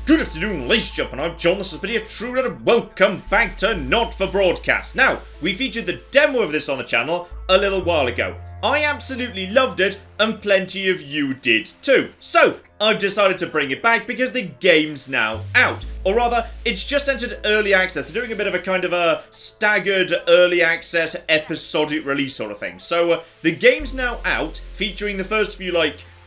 Good afternoon, ladies and gentlemen, I'm John, this is Video True, and welcome back to Not For Broadcast. Now, we featured the demo of this on the channel a little while ago. I absolutely loved it, and plenty of you did too. So, I've decided to bring it back because the game's now out. Or rather, it's just entered early access. They're doing a bit of a kind of a staggered early access episodic release sort of thing. So, the game's now out, featuring the first few,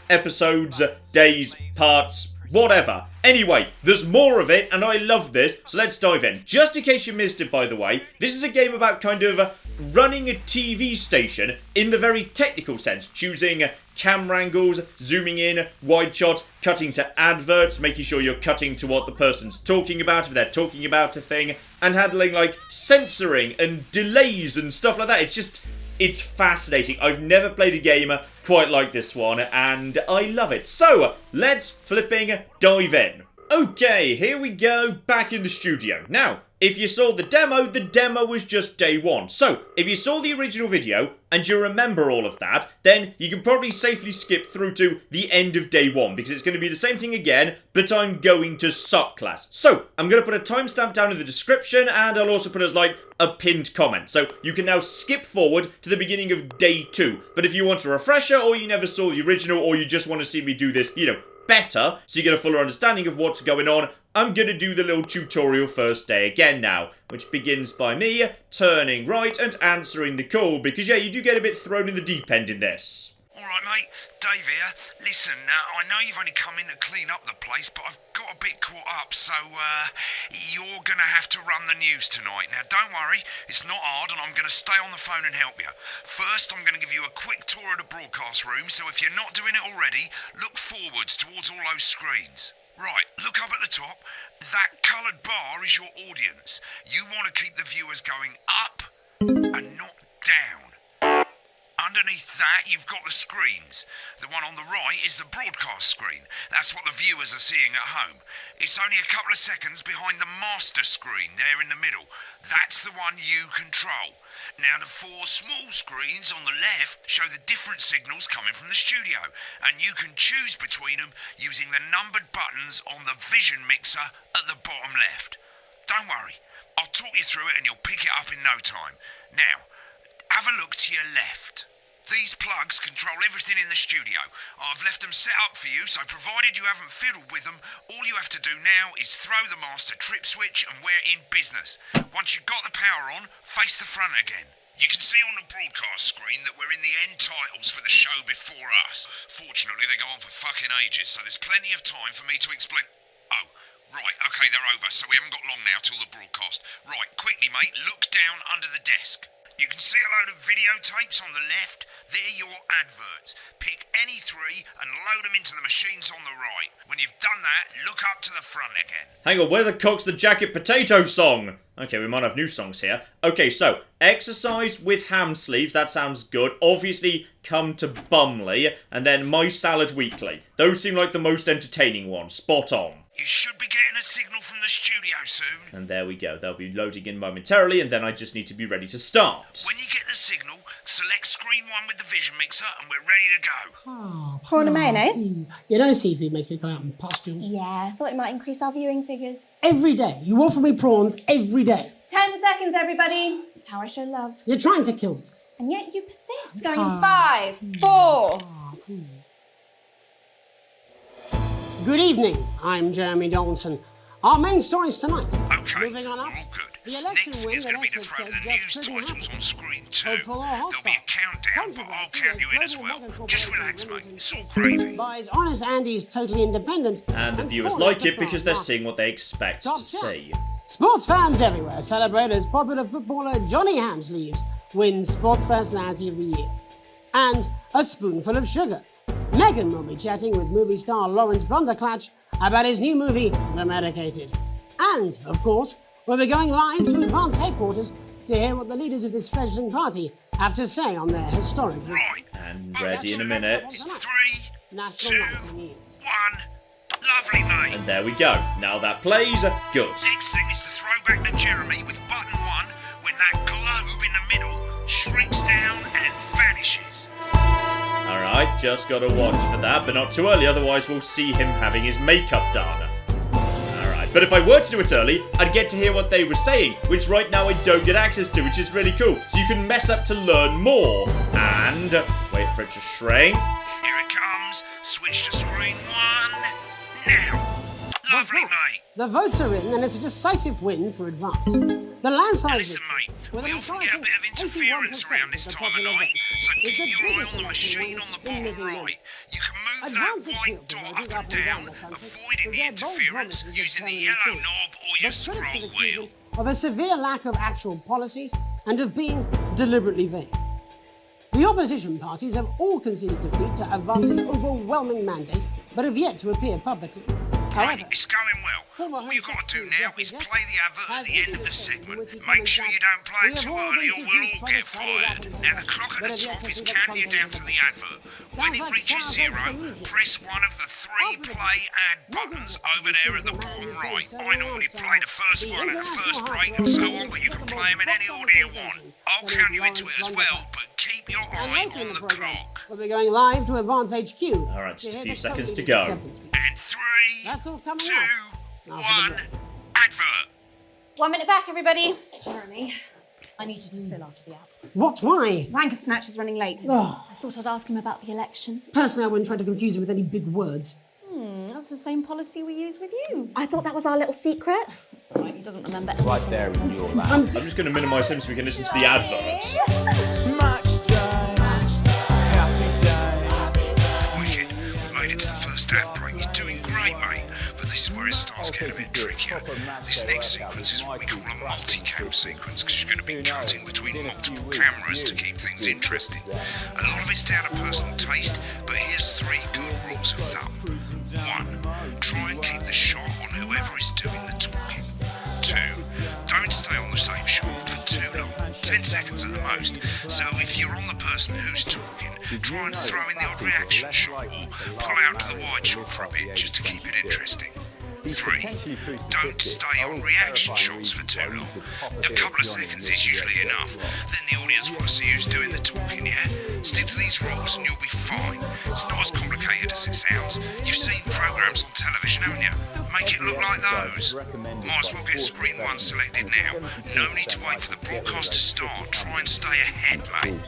episodes, days, parts, whatever. Anyway, there's more of it, and I love this, so let's dive in. Just in case you missed it, by the way, this is a game about kind of running a TV station in the very technical sense, choosing camera angles, zooming in, wide shots, cutting to adverts, making sure you're cutting to what the person's talking about, if they're talking about a thing, and handling, censoring and delays and stuff like that. It's fascinating. I've never played a game quite like this one, and I love it. So, let's flipping dive in. Okay, here we go, back in the studio. Now, if you saw the demo was just day one. So, if you saw the original video, and you remember all of that, then you can probably safely skip through to the end of day one, because it's going to be the same thing again, but I'm going to suck class. So, I'm going to put a timestamp down in the description, and I'll also put as a pinned comment. So, you can now skip forward to the beginning of day 2. But if you want a refresher, or you never saw the original, or you just want to see me do this, better, so you get a fuller understanding of what's going on, I'm going to do the little tutorial first day again now, which begins by me turning right and answering the call, because yeah, you do get a bit thrown in the deep end in this. Alright mate, Dave here. Listen, I know you've only come in to clean up the place, but I've got a bit caught up, so you're gonna have to run the news tonight. Now don't worry, it's not hard and I'm gonna stay on the phone and help you. First, I'm gonna give you a quick tour of the broadcast room, so if you're not doing it already, look forwards towards all those screens. Right, look up at the top. That coloured bar is your audience. You want to keep the viewers going up and not down. Underneath that, you've got the screens. The one on the right is the broadcast screen. That's what the viewers are seeing at home. It's only a couple of seconds behind the master screen there in the middle. That's the one you control. Now, the 4 small screens on the left show the different signals coming from the studio, and you can choose between them using the numbered buttons on the vision mixer at the bottom left. Don't worry, I'll talk you through it and you'll pick it up in no time. Now, have a look to your left. These plugs control everything in the studio. I've left them set up for you, so provided you haven't fiddled with them, all you have to do now is throw the master trip switch and we're in business. Once you've got the power on, face the front again. You can see on the broadcast screen that we're in the end titles for the show before us. Fortunately, they go on for fucking ages, so there's plenty of time for me to explain... Oh, right, okay, they're over, so we haven't got long now till the broadcast. Right, quickly, mate, look down under the desk. You can see a load of videotapes on the left. They're your adverts. Pick any 3 and load them into the machines on the right. When you've done that, look up to the front again. Hang on, where's the Cox the Jacket Potato song? Okay, we might have new songs here. Okay, so, exercise with ham sleeves, that sounds good. Obviously, come to Bumley, and then My Salad Weekly. Those seem like the most entertaining ones. Spot on. You should be getting a signal from the studio soon. And there we go. They'll be loading in momentarily, and then I just need to be ready to start. When you get the signal, select screen 1 with the vision mixer, and we're ready to go. Prawn and mayonnaise? You know seafood makes me go out in pustules. Yeah, thought it might increase our viewing figures. Every day. You offer me prawns every day. 10 seconds, everybody. That's how I show love. You're trying to kill me. And yet you persist. Going in 5, 4. Good evening. I'm Jeremy Donaldson. Our main stories tonight. Okay, Moving on up. all good. The election Next win is going to be the that throw to the Essex news said just titles pretty on screen 2. Hopeful or There'll be a hostile. countdown, but I'll count you in as well. Controversy Just is relax, global mate. It's all gravy. Buys Honest Andy's Totally Independent. And the viewers corners like the it because they're front seeing what they expect Top to shot. see. Sports fans everywhere celebrate as popular footballer Johnny Hamsleeves wins Sports Personality of the Year. And a spoonful of sugar. Megan will be chatting with movie star Lawrence Blunderclatch about his new movie, The Medicated. And, of course, we'll be going live to Advance headquarters to hear what the leaders of this fledgling party have to say on their historic... Right. And ready in a minute. 3, National 2, Nightly News. 1. Lovely, mate. And there we go. Now that plays, good. Next thing is to throw back to Jeremy with button 1 when that globe in the middle shrinks down and vanishes. Alright, just gotta watch for that, but not too early, otherwise we'll see him having his makeup done. But if I were to do it early, I'd get to hear what they were saying, which right now I don't get access to, which is really cool. So you can mess up to learn more. And wait for it to shrink. Here it comes. Switch to screen 1. Now. Lovely, mate. The votes are in, and it's a decisive win for Advance. The landslide. Listen, mate, we often get a bit of interference around this time of night, so keep your eye on the machine on the bottom right. You can move that white dot up and down, avoiding the interference using the yellow knob or your scroll wheel. Of a severe lack of actual policies and of being deliberately vague. The opposition parties have all conceded defeat to Advance's overwhelming mandate, but have yet to appear publicly. Right, it's going well. All you've got to do now is play the advert at the end of the segment. Make sure you don't play it too early or we'll all get fired. Now the clock at the top is counting you down to the advert. When it reaches 0, press one of the 3 play ad buttons over there at the bottom right. I normally play the first one at the first break and so on, but you can play them in any order you want. I'll count you into it as well, but keep your eye on the clock. We'll be going live to Advance HQ. Alright, just a few seconds to go. And 3, That's all coming 2, up. 1, advert. 1 minute back, everybody. Jeremy, I need you to fill after the ads. What? Why? Wanker Snatch is running late. Oh, I thought I'd ask him about the election. personally, I wouldn't try to confuse him with any big words. That's the same policy we use with you. I thought that was our little secret. That's all right, he doesn't remember anything. Right there in your lap. I'm just going to minimise him so we can listen to the adverts. Match day, happy day. Wicked, we made it to the first ad break. You're doing great, mate. But this is where it starts getting a bit trickier. This next sequence is what we call a multi-cam sequence because you're going to be cutting between multiple cameras to keep things interesting. A lot of it's down to personal taste, but here's 3 good rules of thumb. 1. Try and keep the shot on whoever is doing the talking. 2. Don't stay on the same shot for too long, 10 seconds at the most. So if you're on the person who's talking, try and throw in the odd reaction shot or pull out to the wide shot for a bit just to keep it interesting. 3. Don't stay on reaction shots for too long. A couple of seconds is usually enough. Then the audience want to see who's doing the talking, yeah? Stick to these rules and you'll be fine. It's not as complicated as it sounds. You've seen programs on television, haven't you? Make it look like those. Might as well get screen 1 selected now. No need to wait for the broadcast to start. Try and stay ahead, mate.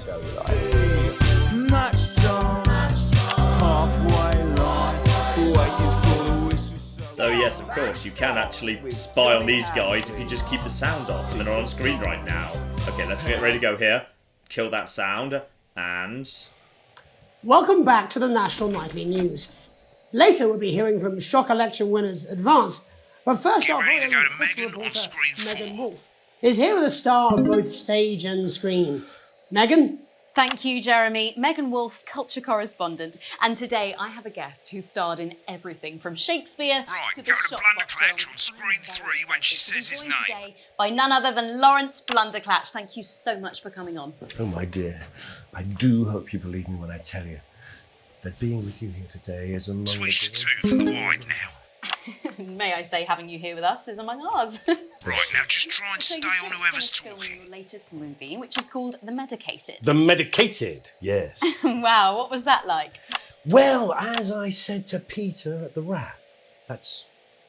Match time, halfway line, waiting for the whistle. Oh yes, of course, you can actually spy on these guys if you just keep the sound off, and they're on screen right now. Okay, let's get ready to go here. Kill that sound, and... Welcome back to the National Nightly News. Later, we'll be hearing from shock election winners Advance. But first Get off, ready to go to cultural Megan on reporter screen 4. Megan Wolf is here with a star of both stage and screen. Megan? Thank you, Jeremy. Megan Wolf, culture correspondent. And today I have a guest who starred in everything from Shakespeare Right, to the go to Shopbox Blunderclatch films on screen 3 when she says his joined name. today by none other than Lawrence Blunderclatch. Thank you so much for coming on. Oh, my dear, I do hope you believe me when I tell you that being with you here today is among Switch to 2 for the wide now. May I say, having you here with us is among ours. Right, now just try and So stay you've on just whoever's finished filming talking. your latest movie, which is called The Medicated. The medicated, yes. Wow, what was that like? Well, as I said to Peter at the Wrap, that's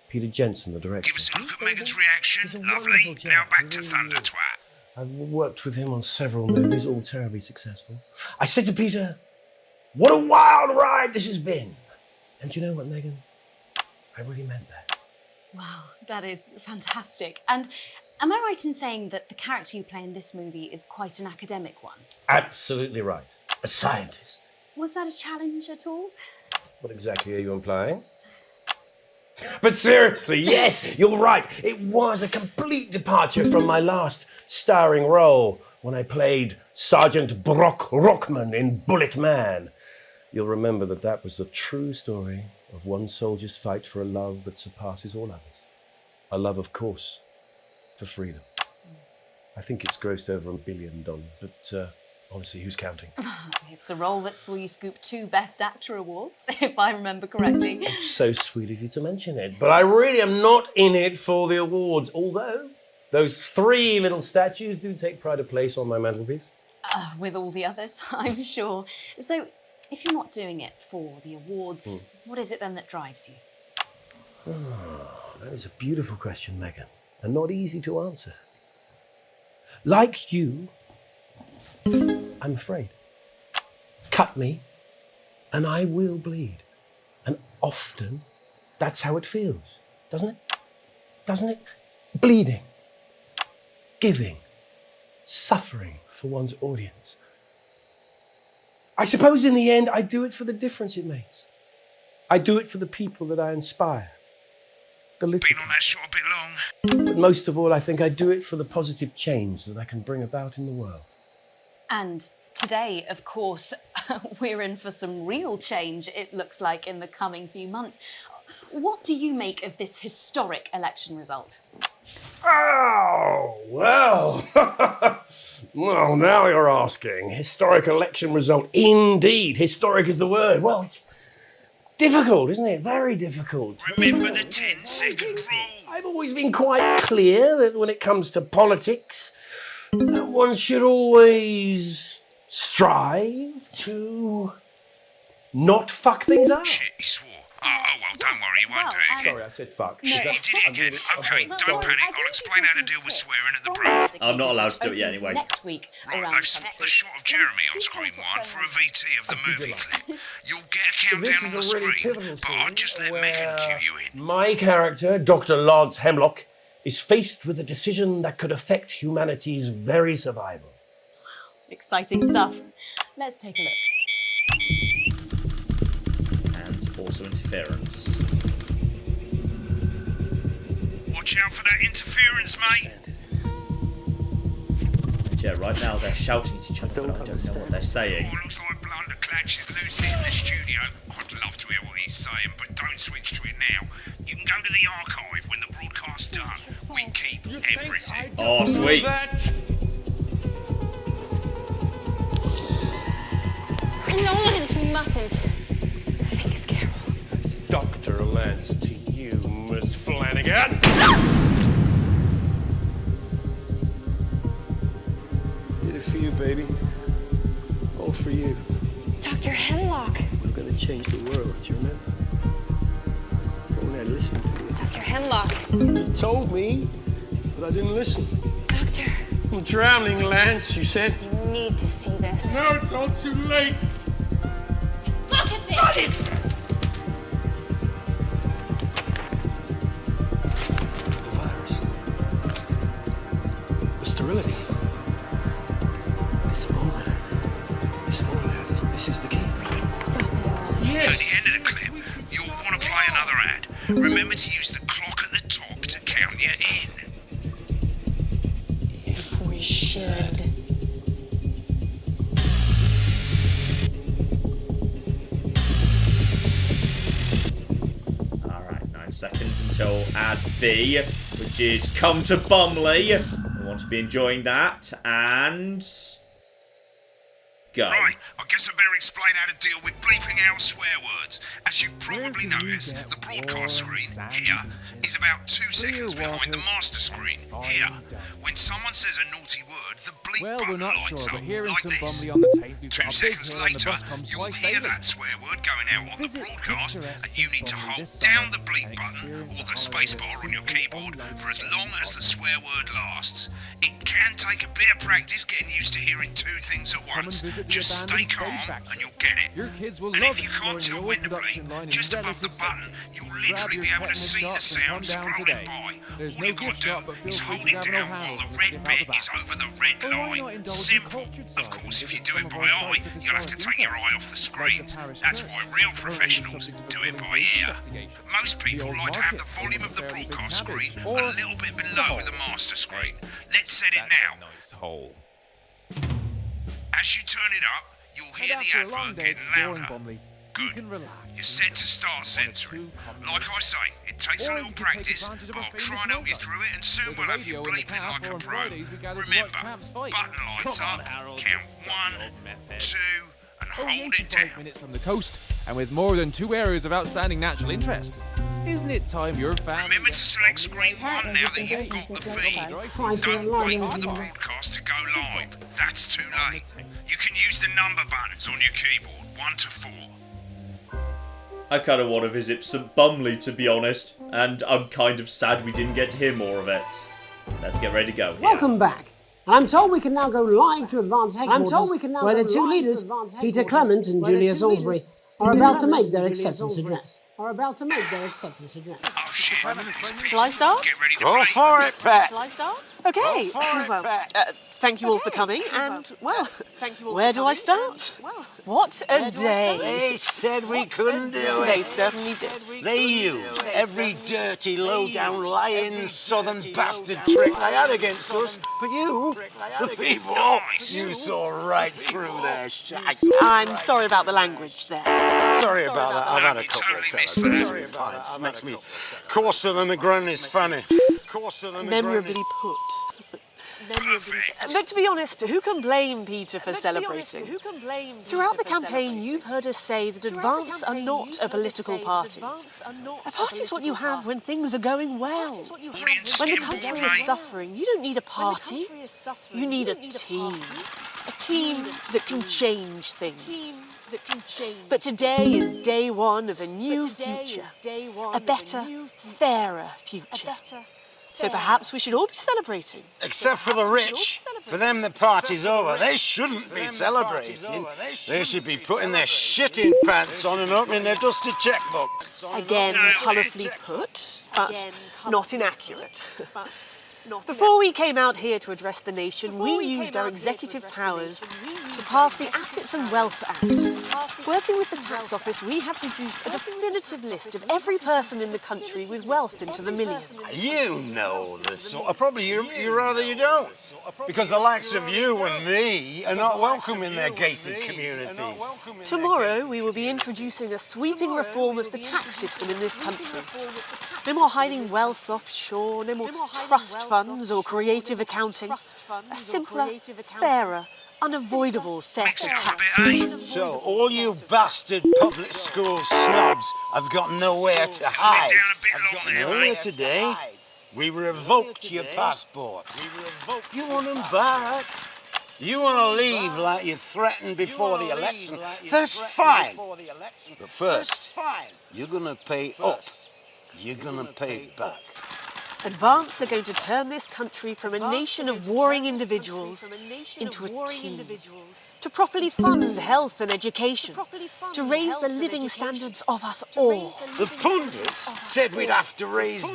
Peter Jensen, the director. Give us a look at Megan's reaction. He's a Lovely. wonderful chap, Now back to really Thunder is. Twat. I've worked with him on several movies, all terribly successful. I said to Peter, what a wild ride this has been. And do you know what, Megan? I really meant that. Wow, that is fantastic. And am I right in saying that the character you play in this movie is quite an academic one? Absolutely right. A scientist. Was that a challenge at all? What exactly are you implying? But seriously, yes, you're right. It was a complete departure from my last starring role when I played Sergeant Brock Rockman in Bullet Man. You'll remember that that was the true story of one soldier's fight for a love that surpasses all others. A love, of course, for freedom. I think it's grossed over $1 billion, but honestly, who's counting? It's a role that saw you scoop 2 Best Actor awards, if I remember correctly. It's so sweet of you to mention it, but I really am not in it for the awards, although those 3 little statues do take pride of place on my mantelpiece. With all the others, I'm sure. So, if you're not doing it for the awards, what is it then that drives you? That is a beautiful question, Megan, and not easy to answer. Like you, I'm afraid. Cut me, and I will bleed. And often, that's how it feels, doesn't it? Doesn't it? Bleeding, giving, suffering for one's audience. I suppose in the end, I do it for the difference it makes. I do it for the people that I inspire. The little Been on that shot a bit long? But most of all, I think I do it for the positive change that I can bring about in the world. And today, of course, we're in for some real change, it looks like, in the coming few months. What do you make of this historic election result? Oh, well. Well, now you're asking. Historic election result. Indeed, historic is the word. Well, it's difficult, isn't it? Very difficult. Remember the 10-second rule. I've always been quite clear that when it comes to politics, that one should always strive to not fuck things up. Shit, he swore. Oh, well, don't worry, he won't do it again. Sorry, I said fuck. He did it again. Okay, don't panic. I'll explain how to deal with swearing at the break. I'm not allowed to do it yet anyway. Next week Right, around they've the swapped the country. shot of Jeremy on screen one for a VT of the movie clip. You'll get a countdown on the screen, but I'll just let Megan cue you in. My character, Dr. Lance Hemlock, is faced with a decision that could affect humanity's very survival. Exciting stuff. Let's take a look. And also interference. Watch out for that interference, mate. Yeah, right now they're shouting at each other, but I don't know what they're saying. Oh, looks like Blunderclatch is losing it in the studio. I'd love to hear what he's saying, but don't switch to it now. You can go to the archive when the broadcast's done. We keep everything. Oh, sweet. No, Lance, we mustn't. Think of Carol. It's Dr. Lance to you, Miss Flanagan. Did it for you, baby. All for you. Dr. Hemlock. We're gonna change the world, do you remember? Go on there, listen to you. Dr. Hemlock. You told me, but I didn't listen. Doctor, I'm drowning, Lance, you said. you need to see this. No, it's all too late. Look at this! The virus. The sterility. This phone letter. This is the key. We can stop it all. At the Yes! end of the clip, you'll want to play another ad. Remember to use the clock at the top to count you in. If we should. Alright, 9 seconds until ad B, which is Come to Bumley. We want to be enjoying that, and go. Right, I guess I better explain how to deal with bleeping out swear words. As you've probably noticed, the broadcast screen, here, is about 2 seconds behind the master screen, here. When someone says a naughty word, the bleep Well, button we're not lights sure, up, but hearing like some this. Bumley on the tape, we've 2 got a big seconds hill and the later, bus comes you'll twice hear daily. that swear word going out on the Visit broadcast, Pinterest and you need to Bumley hold this down summer the bleep and button experience or the the space bar holidays on your simply keyboard online for as long as the online. swear word lasts. It can take a bit of practice getting used to hearing 2 things at Come and once. visit the Just stay abandoned calm Spade Factory. and you'll get it. Your kids will And love if you can't exploring tell the when old to production bleep, line in just above relative the button, section. you'll Grab literally your be able to tetanus see the shots and sound come down scrolling today. by. There's All no you've got gift to shop, do but feel is free hold to it grab an down old while house the and red skip out bit the is back. over the red Or why not line. indulge in Simple. cultured Of side course, and if you visit do some it of by our eye, sites of you'll have to historic take your interest, eye off the like the screens. parish That's church, why real currently professionals subject do of a it by police ear. investigation. Most The people old like to have the market, volume of the a fairly big broadcast screen cabbage, a or little bit the below hole. the master screen. Let's set it That's now. a nice hole. As you turn it up, you'll hear the After a long advert day getting exploring louder. Bumley, you Good. can relax. You're set to start One or censoring. two common Like I say, it takes a Or little you could take practice, advantage of but a I'll famous try and help you logo. through it, and soon There's a we'll have you radio in the bleeping car, like for a on pro. Fridays we gather to watch Remember, tramps fight. button lights Come on, up, Harold, count you scruffy 1, old meth head. 2, and Only hold it 85 down. minutes from the coast, and with more than 2 areas of outstanding natural interest. Isn't it time your family... Remember to select screen 1 Apparently now you've that been you've waiting got the since feed. lunchtime. Christ, you're Don't lying wait for the everywhere. broadcast to go live. That's too late. You can use the number buttons on your keyboard, 1 to 4. I kind of want to visit St. Bumley, to be honest, and I'm kind of sad we didn't get to hear more of it. Let's get ready to go. Welcome back. And I'm told we can now go live to Advance Headquarters, where the two leaders, Peter Clement and Julia Salisbury, are about to make their acceptance address. Oh shit. Shall I start? Get ready to Go play. for it, Pet. Shall I start? Okay. Thank you all for coming, and, well, where do I start? What a day. They said we couldn't do it. They certainly did. They used every dirty, low-down, lying southern bastard trick they had against us. But you, the people, you saw right through their shite. I'm sorry about the language there. Sorry about that. I've had a couple of Totally missed that. celebrations. Pints. Makes me coarser than a granny's fanny. Coarser than a Memorably granny. put. But to be honest, who can blame Peter for celebrating? Throughout the campaign, you've heard us say that Advance are not a political party. A party is what you have when things are going well. Audience When the getting bored, country mate. is suffering, you don't need a party. You need a team. A team that can change things. But today is day one of a new future. A better, fairer future. So perhaps we should all be celebrating. Except for the rich. For them, the party's over. They shouldn't be celebrating. They should be putting their shitting pants on and opening their dusty checkbooks. Again, colourfully put, but not inaccurate. Before we came out here to address the nation, we used our executive powers to pass the Assets and Wealth Act. Working with the tax office, we have produced a definitive list of every person in the country with wealth into the millions. You know this sort of, probably you rather you don't. Because the likes of you and me are not welcome in their gated communities. Tomorrow, we will be introducing a sweeping reform of the tax system in this country. No more hiding wealth offshore, no more trust funds or creative accounting. A simpler, fairer, unavoidable set Mix of it up a tax. bit, eh? So all you bastard public school snobs have got nowhere to hide. down a bit long there, Earlier mate. today, we revoked your passports. You want them back? You want to leave like you threatened before the election? That's fine. But first, you're going to pay up. You're going to pay back. Advance are going to turn this country from a nation of warring individuals into a team. To properly fund health and education. To raise the living standards of us all. The pundits said we'd have to raise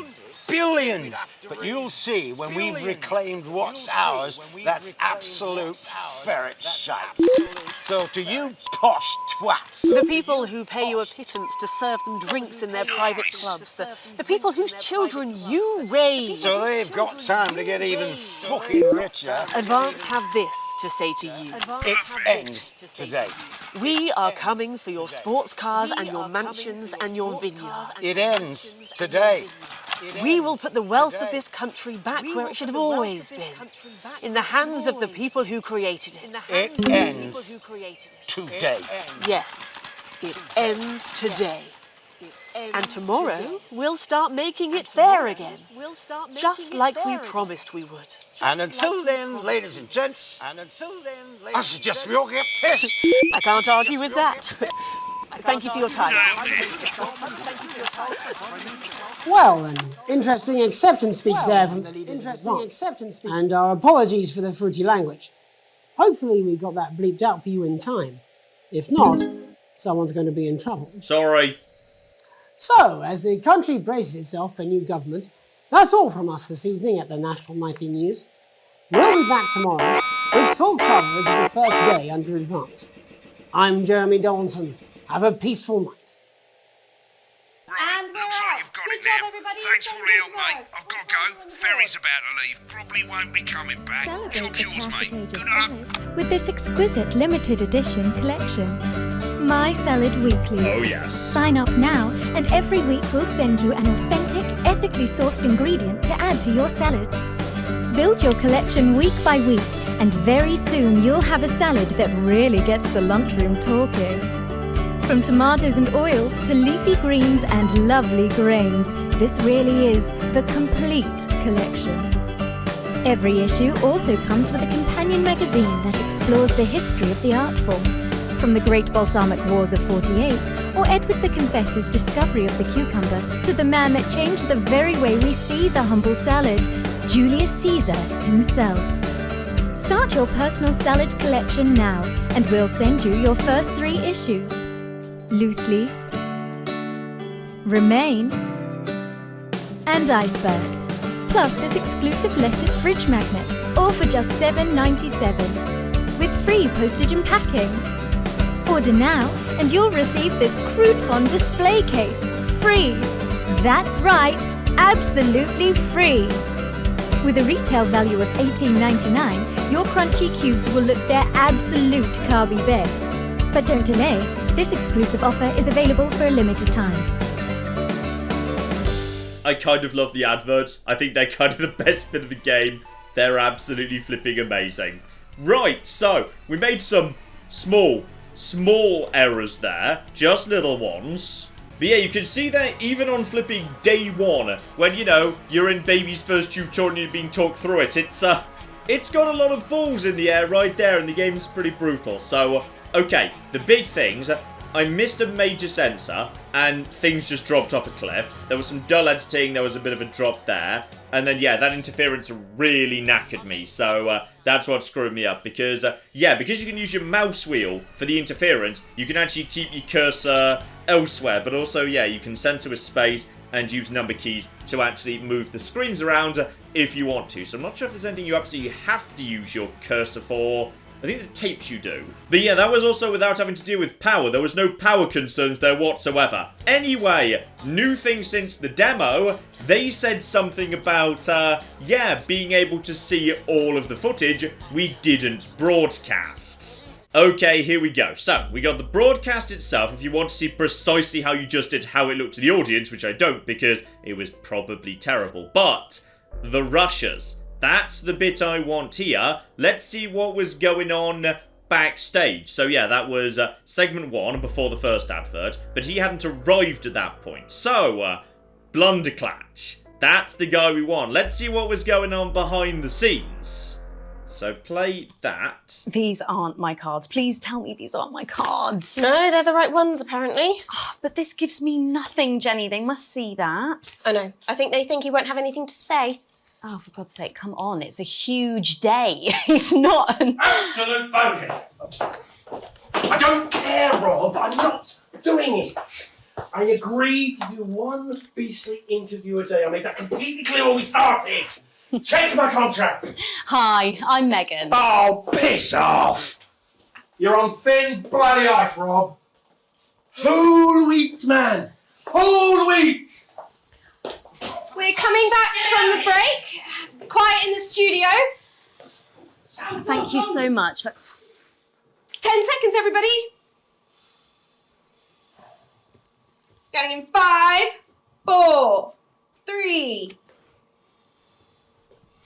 billions. But you'll see when we've reclaimed what's ours, that's absolute ferret shite. So to you posh twats, The people who pay you a pittance to serve them drinks in their private clubs. The people whose children you raise. so they've got time to get even fucking richer. Advance have this to say to you. It ends today. We are coming for your sports cars and your mansions and your vineyards. It ends today. We will put the wealth of this country back where it should have always been. In the hands of the people who created it. It ends today. Yes, it ends today. And tomorrow, we'll start making it fair again. Just like we promised we would. And until then, ladies and gents, I suggest we all get pissed. I can't argue with that. Thank you for your time. Well, an interesting acceptance speech there from the leaders. And our apologies for the fruity language. Hopefully we got that bleeped out for you in time. If not, someone's going to be in trouble. Sorry. So, as the country braces itself for new government, that's all from us this evening at the National Nightly News. We'll be back tomorrow with full coverage of the first day under Advance. I'm Jeremy Donaldson. Have a peaceful night. Right, And we're looks like out. you've got Good it job, now. everybody. Thanks for all the help, Good mate. work. I've got to go. Ferry's about to leave. Probably won't be coming back. Job's yours, mate. Good luck. With this exquisite limited edition collection. My Salad Weekly. Oh, yes. Sign up now, and every week we'll send you an authentic, ethically sourced ingredient to add to your salad. Build your collection week by week, and very soon you'll have a salad that really gets the lunchroom talking. From tomatoes and oils to leafy greens and lovely grains, this really is the complete collection. Every issue also comes with a companion magazine that explores the history of the art form. from the Great Balsamic Wars of 48, or Edward the Confessor's discovery of the cucumber, to the man that changed the very way we see the humble salad, Julius Caesar himself. Start your personal salad collection now, and we'll send you your first 3 issues. Loose leaf, Remain, and Iceberg. Plus this exclusive lettuce fridge magnet, all for just $7.97, with free postage and packing. Order now, and you'll receive this crouton display case, free. That's right, absolutely free. With a retail value of $18.99, your crunchy cubes will look their absolute carby best. But don't delay, this exclusive offer is available for a limited time. I kind of love the adverts. I think they're kind of the best bit of the game. They're absolutely flipping amazing. Right, so we made some small errors there. Just little ones. But yeah, you can see that even on flipping day 1, when, you know, you're in baby's first tutorial and you're being talked through it, it's got a lot of balls in the air right there, and the game's pretty brutal. So, okay, the big things. I missed a major sensor, and things just dropped off a cliff. There was some dull editing, there was a bit of a drop there. And then, yeah, that interference really knackered me. So, that's what screwed me up. Because, because you can use your mouse wheel for the interference, you can actually keep your cursor elsewhere. But also, yeah, you can censor with space and use number keys to actually move the screens around if you want to. So I'm not sure if there's anything you absolutely have to use your cursor for. I think the tapes you do. But yeah, that was also without having to deal with power. There was no power concerns there whatsoever. Anyway, new thing since the demo, they said something about, being able to see all of the footage we didn't broadcast. Okay, here we go. So, we got the broadcast itself. If you want to see precisely how you just did how it looked to the audience, which I don't because it was probably terrible. But, the rushers. That's the bit I want here. Let's see what was going on backstage. So yeah, that was segment 1 before the first advert, but he hadn't arrived at that point. So, Blunderclatch. That's the guy we want. Let's see what was going on behind the scenes. So play that. These aren't my cards. Please tell me these aren't my cards. No, they're the right ones, apparently. Oh, but this gives me nothing, Jenny. They must see that. Oh no, I think they think he won't have anything to say. Oh, for God's sake, come on. It's a huge day. He's not an... Absolute bonehead. I don't care, Rob. I'm not doing it. I agreed to do one beastly interview a day. I made that completely clear when we started. Check my contract. Hi, I'm Megan. Oh, piss off. You're on thin, bloody ice, Rob. Whole wheat, man. Whole wheat. We're coming back from the break. Quiet in the studio. Thank you so much. 10 seconds, everybody. Going in 5, 4, 3.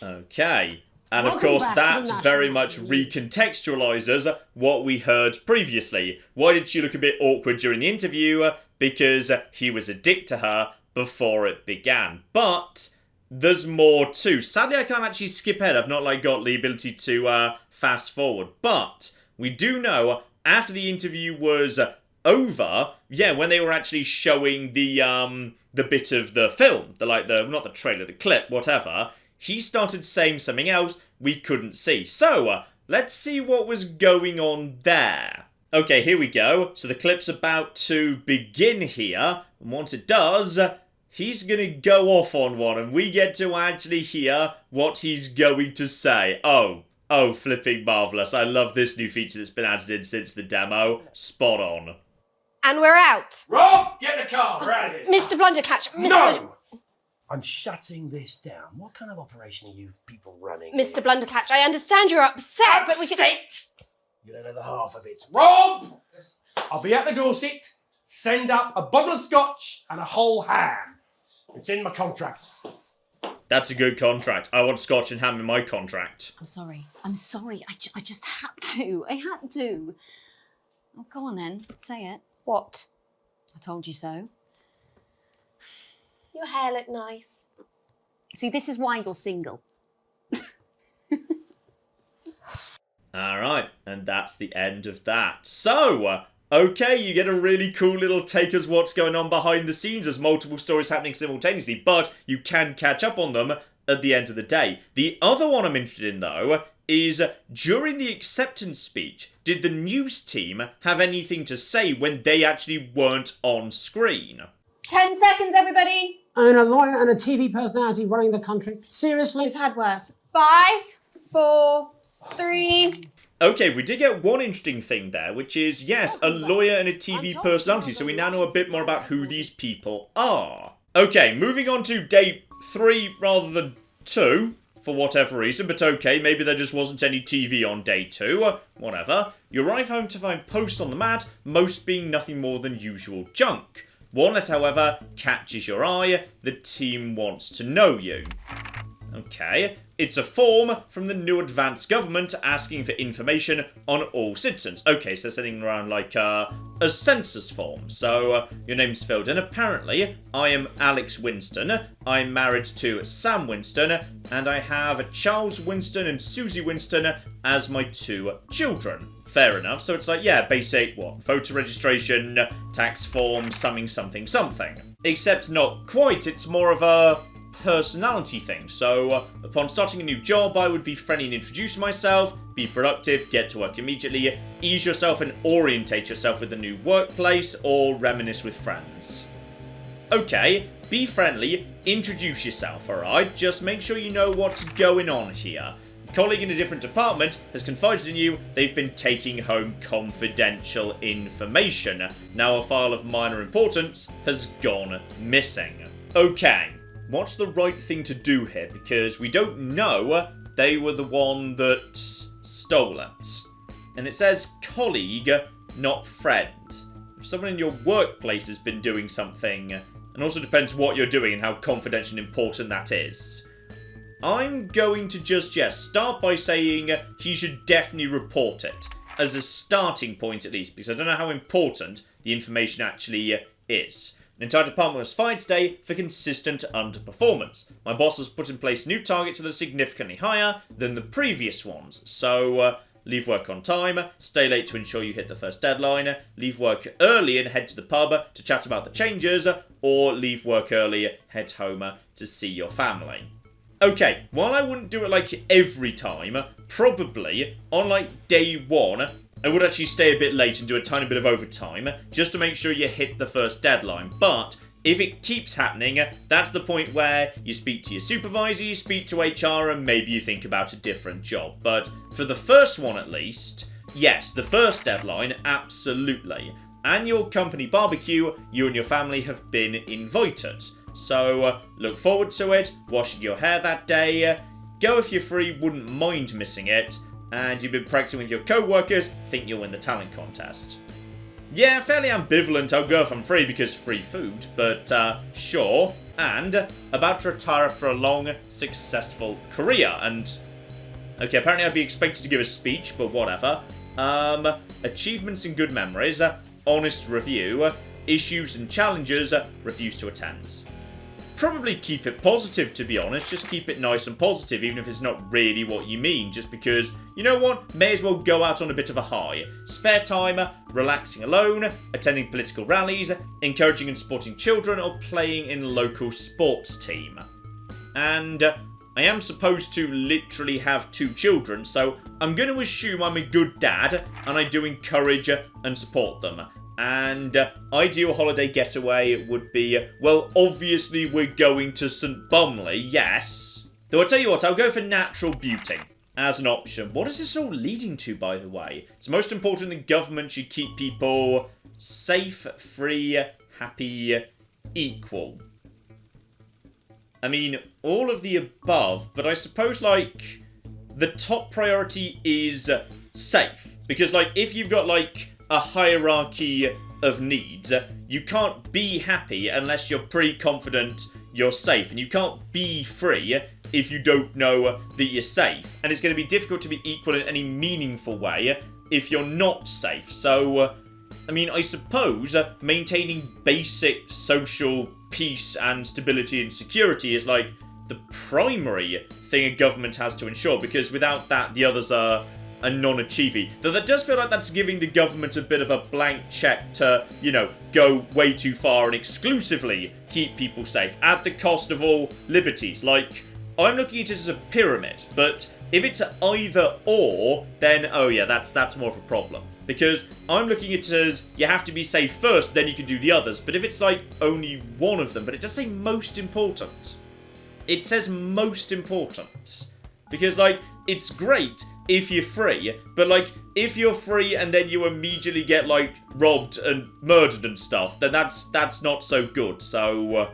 Okay. And of Welcome course, back to the that National very much Rugby League. recontextualises what we heard previously. Why did she look a bit awkward during the interview? Because he was a dick to her before it began. But there's more too. Sadly, I can't actually skip ahead. I've not got the ability to fast forward. But we do know after the interview was over, when they were actually showing the bit of the film, not the trailer, the clip, whatever, he started saying something else we couldn't see. So, let's see what was going on there. Okay, here we go. So the clip's about to begin here. And once it does, he's going to go off on one. And we get to actually hear what he's going to say. Oh, flipping marvellous. I love this new feature that's been added in since the demo. Spot on. And we're out. Rob, get the car. We're out of here. Mr. Blunderclatch. No! I'm shutting this down. What kind of operation are you people running? Mr. Blunderclatch, I understand you're upset, but we can... Upset? You don't know the half of it. Rob! I'll be at the Dorset. Send up a bottle of scotch and a whole ham. It's in my contract. That's a good contract. I want scotch and ham in my contract. I'm sorry. I just had to. I had to. Oh, go on then. Say it. What? I told you so. Your hair looked nice. See, this is why you're single. Alright, and that's the end of that. So, okay, you get a really cool little take as what's going on behind the scenes as multiple stories happening simultaneously, but you can catch up on them at the end of the day. The other one I'm interested in, though, is during the acceptance speech, did the news team have anything to say when they actually weren't on screen? 10 seconds, everybody. I mean, a lawyer and a TV personality running the country. Seriously? We've had worse. 5, 4, 3... Okay, we did get one interesting thing there, which is, yes, a lawyer and a TV personality, so we now know a bit more about who these people are. Okay, moving on to day 3 rather than 2, for whatever reason, but okay, maybe there just wasn't any TV on day 2, whatever. You arrive home to find posts on the mat, most being nothing more than usual junk. One that, however, catches your eye. The team wants to know you. Okay, it's a form from the new advanced government asking for information on all citizens. Okay, so sending around like a census form. So your name's filled in. Apparently, I am Alex Winston. I'm married to Sam Winston, and I have Charles Winston and Susie Winston as my 2 children. Fair enough. So it's like, yeah, basic, voter registration, tax form, something. Except not quite. It's more of a personality thing. So upon starting a new job, I would be friendly and introduce myself, be productive, get to work immediately, ease yourself and orientate yourself with the new workplace, or reminisce with friends. Okay, be friendly, introduce yourself, alright? Just make sure you know what's going on here. A colleague in a different department has confided in you they've been taking home confidential information. Now a file of minor importance has gone missing. Okay. What's the right thing to do here? Because we don't know they were the one that stole it. And it says colleague, not friend. If someone in your workplace has been doing something, and also depends what you're doing and how confidential and important that is. I'm going to just, start by saying he should definitely report it. As a starting point at least, because I don't know how important the information actually is. An entire department was fired today for consistent underperformance. My boss has put in place new targets that are significantly higher than the previous ones. So, leave work on time, stay late to ensure you hit the first deadline, leave work early and head to the pub to chat about the changes, or leave work early, head home to see your family. Okay, while I wouldn't do it like every time, probably on like day 1, I would actually stay a bit late and do a tiny bit of overtime, just to make sure you hit the first deadline. But if it keeps happening, that's the point where you speak to your supervisor, you speak to HR, and maybe you think about a different job. But for the first one at least, yes, the first deadline, absolutely. Annual company barbecue, you and your family have been invited. So look forward to it, washing your hair that day, go if you're free, wouldn't mind missing it. And you've been practicing with your co-workers, think you'll win the talent contest. Yeah, fairly ambivalent, I'll go if I'm free because free food, but sure. And about to retire after a long, successful career, and... Okay, apparently I'd be expected to give a speech, but whatever. Achievements and good memories, honest review, issues and challenges, refuse to attend. Probably keep it positive, to be honest. Just keep it nice and positive, even if it's not really what you mean. Just because, you know what? May as well go out on a bit of a high. Spare time, relaxing alone, attending political rallies, encouraging and supporting children, or playing in local sports team. And I am supposed to literally have 2 children, so I'm going to assume I'm a good dad, and I do encourage and support them. And ideal holiday getaway would be, well, obviously we're going to St. Bumley, yes. Though I'll tell you what, I'll go for natural beauty as an option. What is this all leading to, by the way? It's most important that government should keep people safe, free, happy, equal. I mean, all of the above, but I suppose, like, the top priority is safe. Because, like, if you've got, like, a hierarchy of needs, you can't be happy unless you're pretty confident you're safe, and you can't be free if you don't know that you're safe, and it's going to be difficult to be equal in any meaningful way if you're not safe. So I mean, I suppose maintaining basic social peace and stability and security is like the primary thing a government has to ensure, because without that the others are a non-achievey. Though that does feel like that's giving the government a bit of a blank check to, you know, go way too far and exclusively keep people safe at the cost of all liberties. Like, I'm looking at it as a pyramid, but if it's either or, then, oh yeah, that's more of a problem. Because I'm looking at it as, you have to be safe first, then you can do the others. But if it's like only one of them, but it does say most important. It says most important. Because, like, it's great if you're free, but, like, if you're free and then you immediately get, like, robbed and murdered and stuff, then that's not so good. So,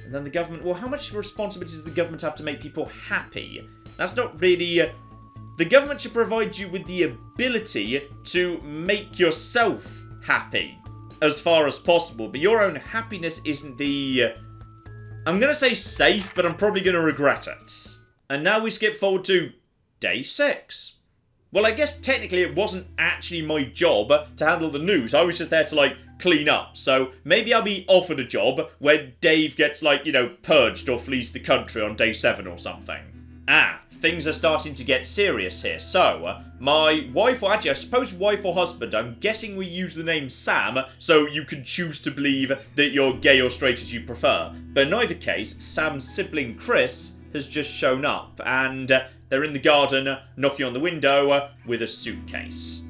and then the government, well, how much responsibility does the government have to make people happy? That's not really... the government should provide you with the ability to make yourself happy as far as possible, but your own happiness isn't the... I'm going to say safe, but I'm probably going to regret it. And now we skip forward to day 6. Well, I guess technically it wasn't actually my job to handle the news. I was just there to, like, clean up. So maybe I'll be offered a job when Dave gets, like, you know, purged or flees the country on day 7 or something. Ah, things are starting to get serious here. So, my wife, or actually I suppose wife or husband, I'm guessing we use the name Sam, so you can choose to believe that you're gay or straight as you prefer. But in either case, Sam's sibling Chris has just shown up, and they're in the garden, knocking on the window with a suitcase.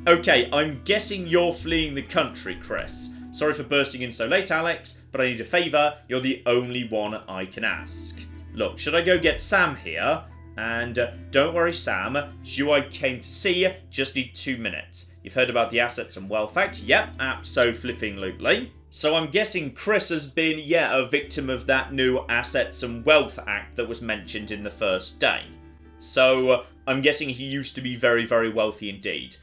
Okay, I'm guessing you're fleeing the country, Chris. Sorry for bursting in so late, Alex, but I need a favour. You're the only one I can ask. Look, should I go get Sam here? And don't worry, Sam, it's you I came to see, just need 2 minutes. You've heard about the Assets and Wealth Act? Yep, abso-flipping-lutely. So I'm guessing Chris has been, yeah, a victim of that new Assets and Wealth Act that was mentioned in the first day. So I'm guessing he used to be very, very wealthy indeed.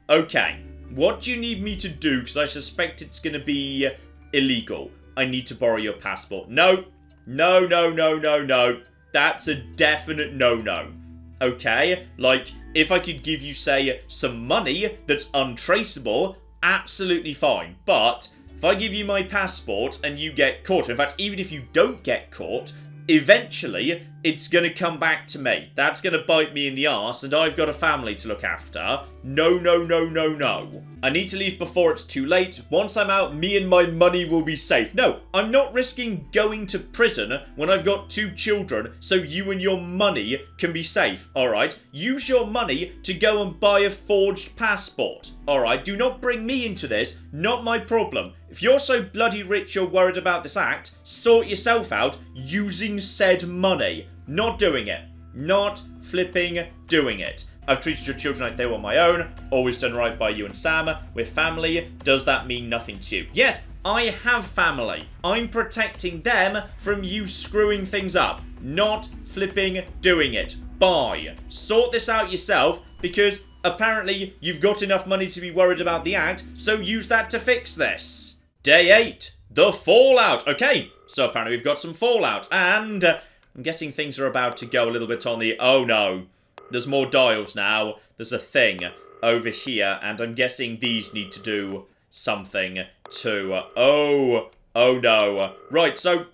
Okay, what do you need me to do? Because I suspect it's going to be illegal. I need to borrow your passport. No. No, no, no, no, no. That's a definite no-no. Okay? Like, if I could give you, say, some money that's untraceable, absolutely fine. But if I give you my passport and you get caught, in fact, even if you don't get caught, eventually it's going to come back to me. That's going to bite me in the arse, and I've got a family to look after. No, no, no, no, no. I need to leave before it's too late. Once I'm out, me and my money will be safe. No, I'm not risking going to prison when I've got 2 children so you and your money can be safe, alright? Use your money to go and buy a forged passport, alright? Do not bring me into this, not my problem. If you're so bloody rich you're worried about this act, sort yourself out using said money. Not doing it. Not flipping doing it. I've treated your children like they were my own. Always done right by you and Sam. We're family. Does that mean nothing to you? Yes, I have family. I'm protecting them from you screwing things up. Not flipping doing it. Bye. Sort this out yourself, because apparently you've got enough money to be worried about the act, so use that to fix this. Day 8. The fallout. Okay, so apparently we've got some fallout, and I'm guessing things are about to go a little bit on the, oh no, there's more dials now, there's a thing over here, and I'm guessing these need to do something too. Oh no. Right, so,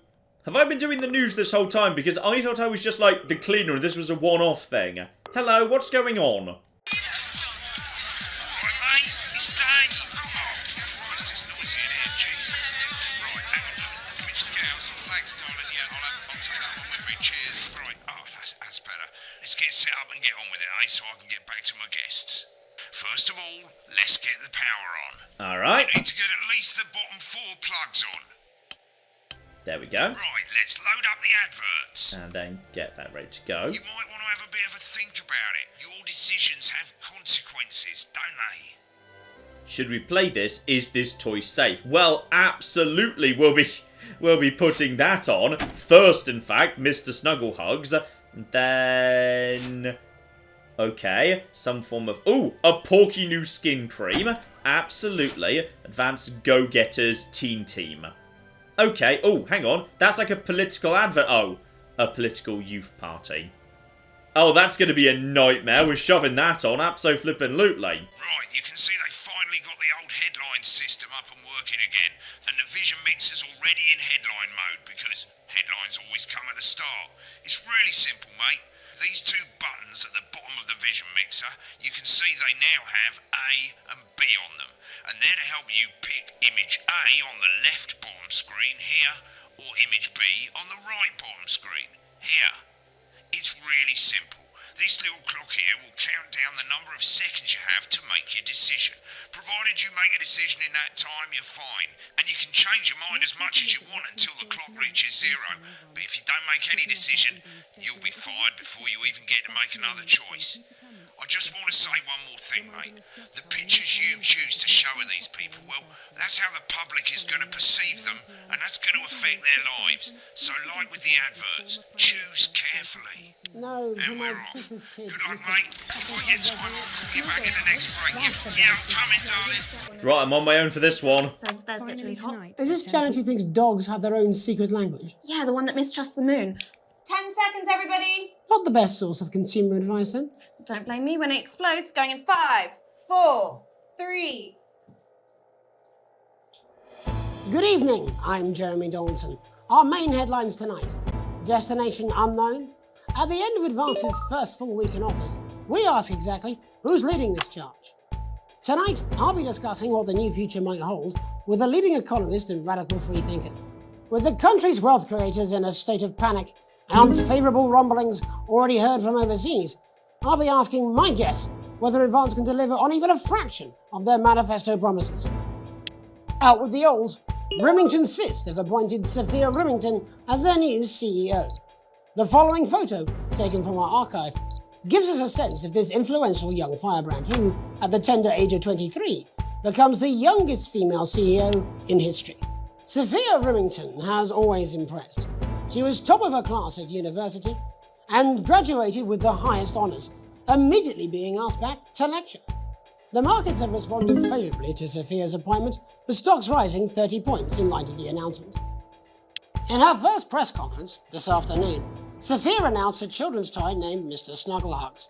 have I been doing the news this whole time? Because I thought I was just like the cleaner and this was a one-off thing. Hello, what's going on? Set up and get on with it, so I can get back to my guests. First of all, let's get the power on. Alright. I need to get at least the bottom 4 plugs on. There we go. Right, let's load up the adverts. And then get that ready to go. You might want to have a bit of a think about it. Your decisions have consequences, don't they? Should we play this? Is this toy safe? Well, absolutely we'll be putting that on. First, in fact, Mr. Snugglehugs. Then, okay, some form of, ooh, a porky new skin cream. Absolutely. Advanced Go-Getters Teen Team. Okay, oh, hang on. That's like a political advert. Oh, a political youth party. Oh, that's going to be a nightmare. We're shoving that on, abso-flippin'-lutely. Right, you can see they finally got the old headline system up and working again, and the vision mixer's already in headline mode, because headlines always come at the start. It's really simple, mate. these two buttons at the bottom of the vision mixer, you can see they now have A and B on them. And they're to help you pick image A on the left bottom screen here, or image B on the right bottom screen here. It's really simple. This little clock here will count down the number of seconds you have to make your decision. Provided you make a decision in that time, you're fine. And you can change your mind as much as you want until the clock reaches 0. But if you don't make any decision, you'll be fired before you even get to make another choice. I just want to say one more thing, mate. The pictures you choose to show of these people, well, that's how the public is going to perceive them, and that's going to affect their lives. So, like with the adverts, choose carefully. No, And we're off. sister's kid. Good luck, mate. If I get time, I'll call you back in the next break. Yeah, I'm coming, darling. Right, I'm on my own for this one. Says Thursday gets really hot. Is this Janet who thinks dogs have their own secret language? Yeah, the one that mistrusts the moon. 10 seconds, everybody. Not the best source of consumer advice, then. Don't blame me when it explodes. Going in 5, 4, 3. Good evening, I'm Jeremy Donaldson. Our main headlines tonight. Destination unknown. At the end of Advance's first full week in office, we ask exactly who's leading this charge. Tonight, I'll be discussing what the new future might hold with a leading economist and radical freethinker. With the country's wealth creators in a state of panic and unfavourable rumblings already heard from overseas, I'll be asking my guess whether Advance can deliver on even a fraction of their manifesto promises. Out with the old, Rimington's Fist have appointed Sophia Rimington as their new CEO. The following photo, taken from our archive, gives us a sense of this influential young firebrand who, at the tender age of 23, becomes the youngest female CEO in history. Sophia Rimington has always impressed. She was top of her class at university and graduated with the highest honours, immediately being asked back to lecture. The markets have responded favourably to Sophia's appointment, with stocks rising 30 points in light of the announcement. In her first press conference this afternoon, Sophia announced a children's toy named Mr. Snugglehugs.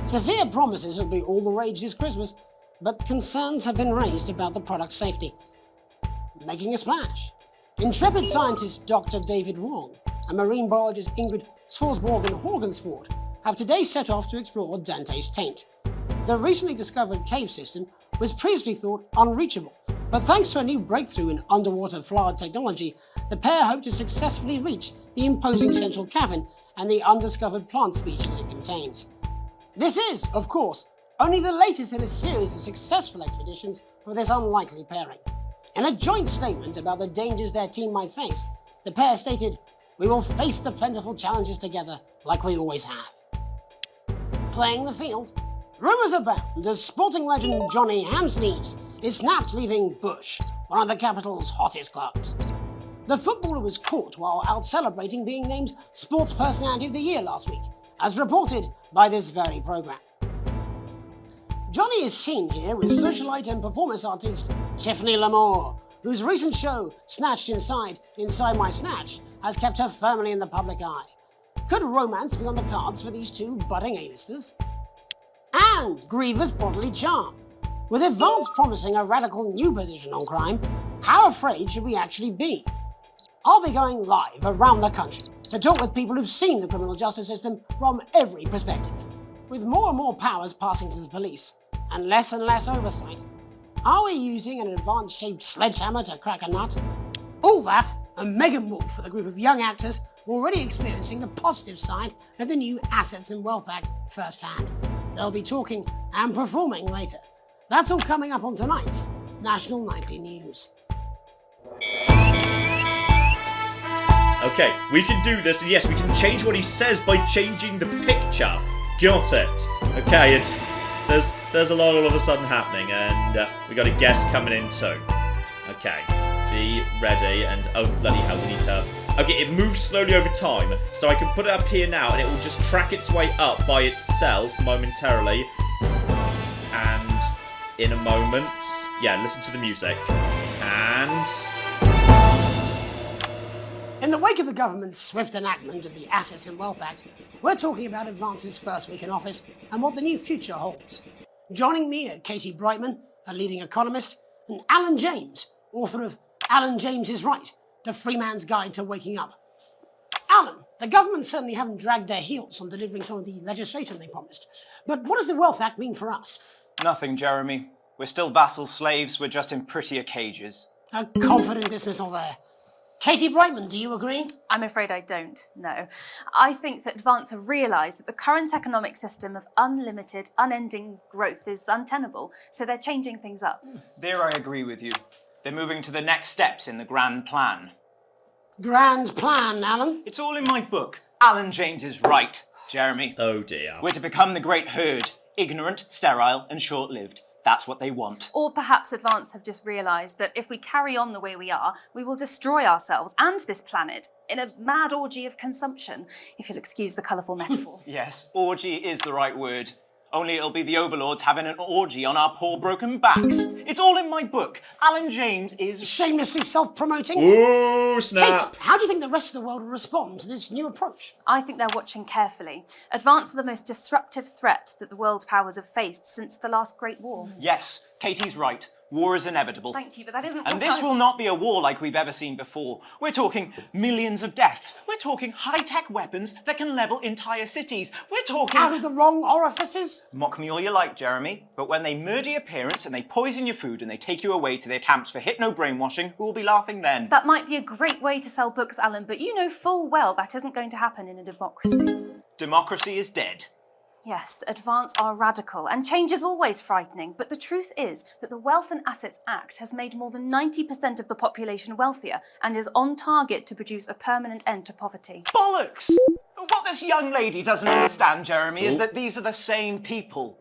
Sophia promises it'll be all the rage this Christmas, but concerns have been raised about the product's safety. Making a splash. Intrepid scientist Dr. David Wong and marine biologist Ingrid Swarsborgen-Horgensford have today set off to explore Dante's taint. The recently discovered cave system was previously thought unreachable, but thanks to a new breakthrough in underwater flower technology, the pair hope to successfully reach the imposing central cavern and the undiscovered plant species it contains. This is, of course, only the latest in a series of successful expeditions for this unlikely pairing. In a joint statement about the dangers their team might face, the pair stated, "We will face the plentiful challenges together like we always have." Playing the field, rumours abound as sporting legend Johnny Hamsleeves is snapped leaving Bush, one of the capital's hottest clubs. The footballer was caught while out celebrating being named Sports Personality of the Year last week, as reported by this very programme. Johnny is seen here with socialite and performance artist Tiffany Lamore, whose recent show, Snatched Inside My Snatch, has kept her firmly in the public eye. Could romance be on the cards for these two budding A-listers? And Griever's bodily charm. With Advance promising a radical new position on crime, how afraid should we actually be? I'll be going live around the country to talk with people who've seen the criminal justice system from every perspective. With more and more powers passing to the police, and less oversight, are we using an Advance-shaped sledgehammer to crack a nut? All that, and Megan Wolf with a group of young actors already experiencing the positive side of the new Assets and Wealth Act firsthand. They'll be talking and performing later. That's all coming up on tonight's National Nightly News. Okay, we can do this, and yes, we can change what he says by changing the picture. Got it. Okay, there's a lot all of a sudden happening, and we got a guest coming in too. Okay, be ready, and oh bloody hell, we need to... Okay, it moves slowly over time, so I can put it up here now, and it will just track its way up by itself momentarily. And in a moment, yeah, listen to the music. And... In the wake of the government's swift enactment of the Assets and Wealth Act, we're talking about Advance's first week in office and what the new future holds. Joining me are Katie Brightman, a leading economist, and Alan James, author of Alan James is Right, The Free Man's Guide to Waking Up. Alan, The government certainly haven't dragged their heels on delivering some of the legislation they promised. But what does the Wealth Act mean for us? Nothing, Jeremy. We're still vassal slaves, we're just in prettier cages. A confident dismissal there. Katie Brightman, do you agree? I'm afraid I don't, no. I think that Advance have realised that the current economic system of unlimited, unending growth is untenable, so they're changing things up. There I agree with you. They're moving to the next steps in the grand plan. Grand plan, Alan? It's all in my book. Alan James is right, Jeremy. Oh dear. We're to become the great herd. Ignorant, sterile, and short-lived. That's what they want. Or perhaps Advance have just realised that if we carry on the way we are, we will destroy ourselves and this planet in a mad orgy of consumption, if you'll excuse the colourful metaphor. Yes, orgy is the right word. Only it'll be the overlords having an orgy on our poor broken backs. It's all in my book. Alan James is... Shamelessly self-promoting? Ooh, snap. Kate, how do you think the rest of the world will respond to this new approach? I think they're watching carefully. Advance are the most disruptive threat that the world powers have faced since the last Great War. Yes, Katie's right. War is inevitable. Thank you, but that isn't... And this will not be a war like we've ever seen before. We're talking millions of deaths. We're talking high-tech weapons that can level entire cities. We're talking... Out of the wrong orifices? Mock me all you like, Jeremy, but when they murder your parents and they poison your food and they take you away to their camps for hypno-brainwashing, who will be laughing then? That might be a great way to sell books, Alan, but you know full well that isn't going to happen in a democracy. Democracy is dead. Yes, Advance are radical, and change is always frightening, but the truth is that the Wealth and Assets Act has made more than 90% of the population wealthier and is on target to produce a permanent end to poverty. Bollocks! What this young lady doesn't understand, Jeremy, is that these are the same people.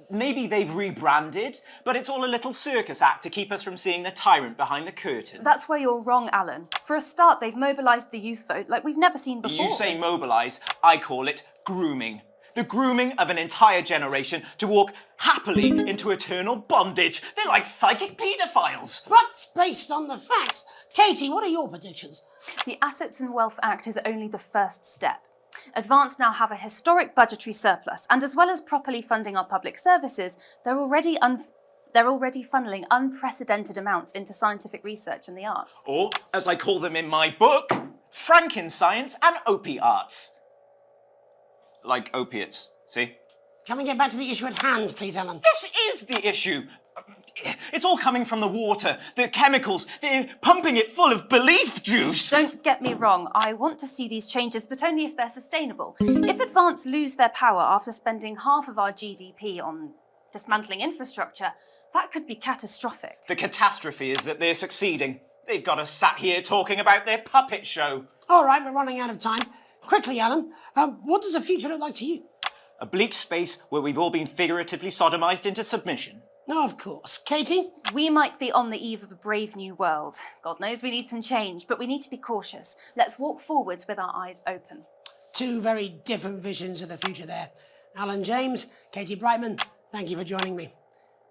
Maybe they've rebranded, but it's all a little circus act to keep us from seeing the tyrant behind the curtain. That's where you're wrong, Alan. For a start, they've mobilised the youth vote like we've never seen before. You say mobilise, I call it grooming. The grooming of an entire generation to walk happily into eternal bondage. They're like psychic paedophiles. But based on the facts, Katie, what are your predictions? The Assets and Wealth Act is only the first step. Advance now have a historic budgetary surplus, and as well as properly funding our public services, they're already funneling unprecedented amounts into scientific research and the arts. Or, as I call them in my book, Frankenscience and opiarts. Like opiates, see? Can we get back to the issue at hand, please, Alan? This is the issue. It's all coming from the water, the chemicals. They're pumping it full of belief juice. Don't get me wrong. I want to see these changes, but only if they're sustainable. If Advance lose their power after spending half of our GDP on dismantling infrastructure, that could be catastrophic. The catastrophe is that they're succeeding. They've got us sat here talking about their puppet show. All right, we're running out of time. Quickly, Alan, what does the future look like to you? A bleak space where we've all been figuratively sodomized into submission. No, of course. Katie? We might be on the eve of a brave new world. God knows we need some change, but we need to be cautious. Let's walk forwards with our eyes open. Two very different visions of the future there. Alan James, Katie Brightman, thank you for joining me.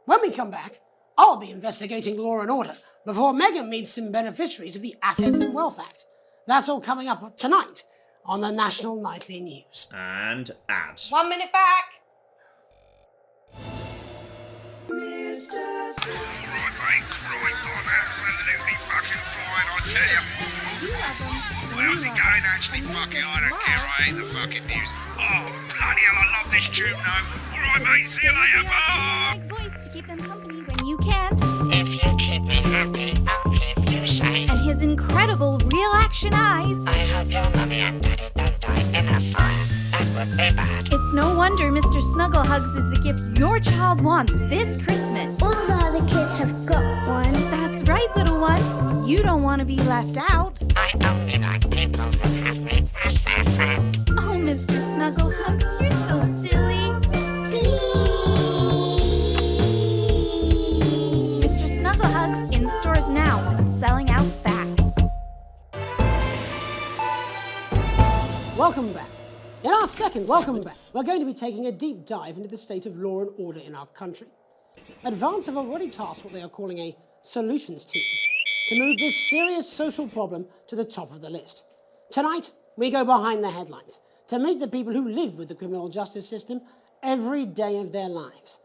When we come back, I'll be investigating law and order before Megan meets some beneficiaries of the Assets and Wealth Act. That's all coming up tonight on the National Nightly News. And ad. 1 minute back. Alright, mate, Christ, I'm absolutely fucking flying, I tell you. How's it going, actually? Fuck it, I don't care, I hate the fucking news. Oh, bloody hell, I love this tune, though. Alright, mate, see you later, bye! Voice to keep them company when you can't. If you keep me happy, I'll keep you safe. And his incredible real-action eyes. I hope your mummy and daddy don't die in a fire. That would be bad. It's no wonder Mr. Snugglehugs is the gift your child wants this Christmas. All the other kids have got one. That's right, little one. You don't want to be left out. I only like people who have me as their friend. Oh, Mr. Snugglehugs, you're so silly. Mr. Snugglehugs in stores now and selling out fast. Welcome back. In our second segment, we're going to be taking a deep dive into the state of law and order in our country. Advance have already tasked what they are calling a solutions team to move this serious social problem to the top of the list. Tonight, we go behind the headlines to meet the people who live with the criminal justice system every day of their lives.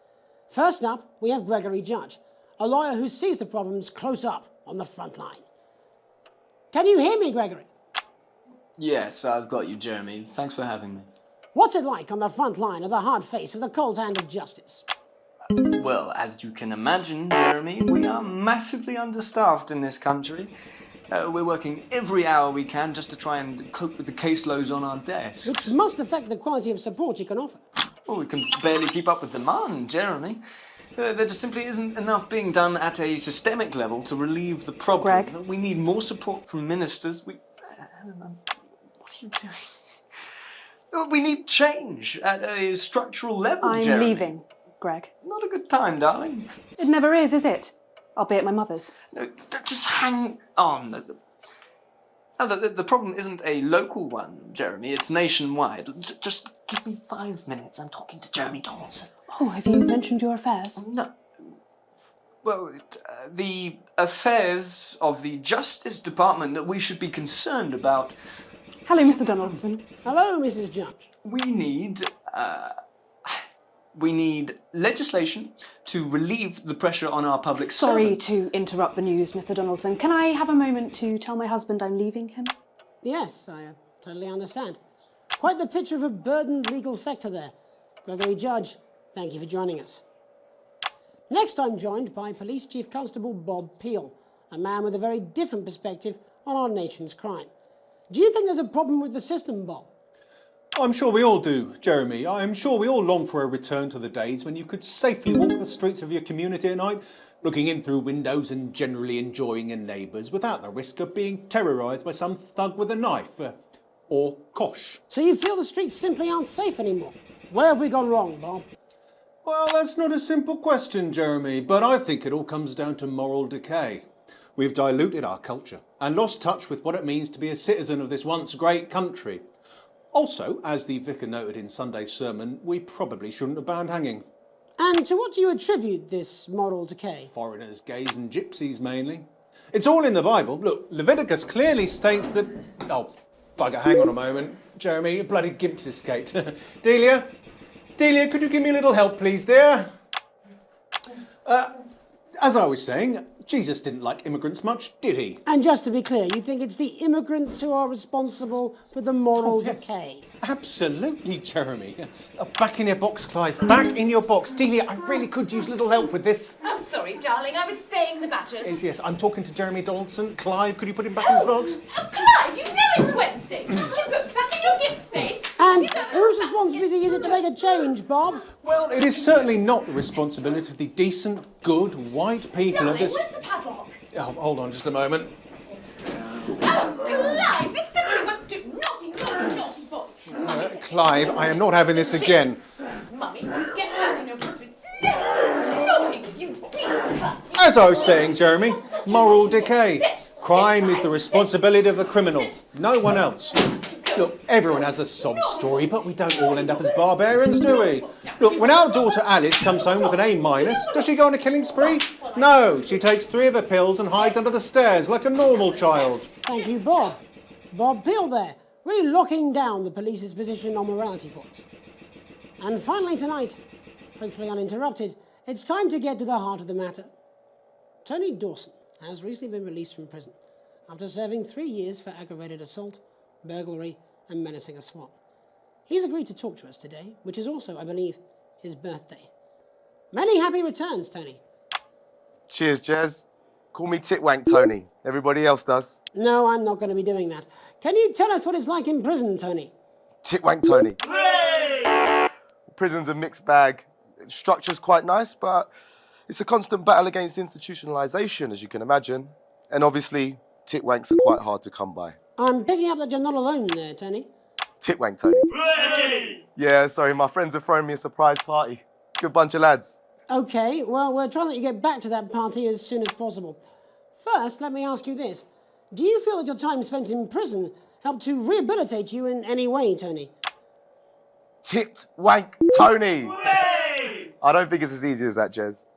First up, we have Gregory Judge, a lawyer who sees the problems close up on the front line. Can you hear me, Gregory? Yes, I've got you, Jeremy. Thanks for having me. What's it like on the front line of the hard face of the cold hand of justice? Well, as you can imagine, Jeremy, we are massively understaffed in this country. We're working every hour we can just to try and cope with the caseloads on our desks. Which must affect the quality of support you can offer. Oh, we can barely keep up with demand, Jeremy. There just simply isn't enough being done at a systemic level to relieve the problem. Greg? We need more support from ministers. Eleanor, what are you doing? We need change at a structural level, I'm Jeremy. leaving, Greg. Not a good time, darling. It never is it? I'll be at my mother's. No, just hang on. The problem isn't a local one, Jeremy. It's nationwide. Just give me 5 minutes. I'm talking to Jeremy Donaldson. Oh, have you mentioned your affairs? No. Well, the affairs of the Justice Department that we should be concerned about. Hello, Mr. Donaldson. Hello, Mrs. Judge. We need legislation to relieve the pressure on our public Sorry servants. to interrupt the news, Mr. Donaldson. Can I have a moment to tell my husband I'm leaving him? Yes, I totally understand. Quite the picture of a burdened legal sector there. Gregory Judge, thank you for joining us. Next, I'm joined by Police Chief Constable Bob Peel, a man with a very different perspective on our nation's crime. Do you think there's a problem with the system, Bob? I'm sure we all do, Jeremy. I'm sure we all long for a return to the days when you could safely walk the streets of your community at night, looking in through windows and generally enjoying your neighbours without the risk of being terrorised by some thug with a knife. Or kosh. So you feel the streets simply aren't safe anymore? Where have we gone wrong, Bob? Well, that's not a simple question, Jeremy, but I think it all comes down to moral decay. We've diluted our culture and lost touch with what it means to be a citizen of this once great country. Also, as the vicar noted in Sunday's sermon, we probably shouldn't have banned hanging. And to what do you attribute this moral decay? Foreigners, gays and gypsies mainly. It's all in the Bible. Look, Leviticus clearly states that... Oh, bugger, hang on a moment. Jeremy, your bloody gimp's escaped. Delia, could you give me a little help, please, dear? As I was saying, Jesus didn't like immigrants much, did he? And just to be clear, you think it's the immigrants who are responsible for the moral decay? Absolutely, Jeremy. Back in your box, Clive. Back in your box. Delia, I really could use a little help with this. Oh, sorry, darling. I was spaying the badgers. Yes, I'm talking to Jeremy Donaldson. Clive, could you put him back in his box? Oh, Clive, you know it's Wednesday. You go back in your gimp space. And whose responsibility is it to make a change, Bob? Well, it is certainly not the responsibility of the decent, good, white people Darling, of this... where's the padlock? Oh, hold on just a moment. Oh, Clive, this simply won't do. Naughty boy. Clive, I am not having this again. Mummy said get back in your gimp space. Naughty, you beast. As I was saying, Jeremy, moral decay. Crime is the responsibility of the criminal, no one else. Look, everyone has a sob story, but we don't all end up as barbarians, do we? Look, when our daughter Alice comes home with an A-, does she go on a killing spree? No, she takes 3 of her pills and hides under the stairs like a normal child. Thank you, Bob. Bob Peel there, really locking down the police's position on morality for us. And finally tonight, hopefully uninterrupted, it's time to get to the heart of the matter. Tony Dawson has recently been released from prison after serving 3 years for aggravated assault, burglary and menacing a SWAT. He's agreed to talk to us today, which is also, I believe, his birthday. Many happy returns, Tony. Cheers, Jez. Call me Titwank Tony. Everybody else does. No, I'm not going to be doing that. Can you tell us what it's like in prison, Tony? Titwank Tony. Prison's a mixed bag. Structure's quite nice, but it's a constant battle against institutionalisation, as you can imagine. And obviously, titwanks are quite hard to come by. I'm picking up that you're not alone there, Tony. Titwank Tony. Yeah, sorry, my friends are throwing me a surprise party. Good bunch of lads. Okay, well, we're trying to let you get back to that party as soon as possible. First, let me ask you this. Do you feel that your time spent in prison helped to rehabilitate you in any way, Tony? Titwank Tony! I don't think it's as easy as that, Jez.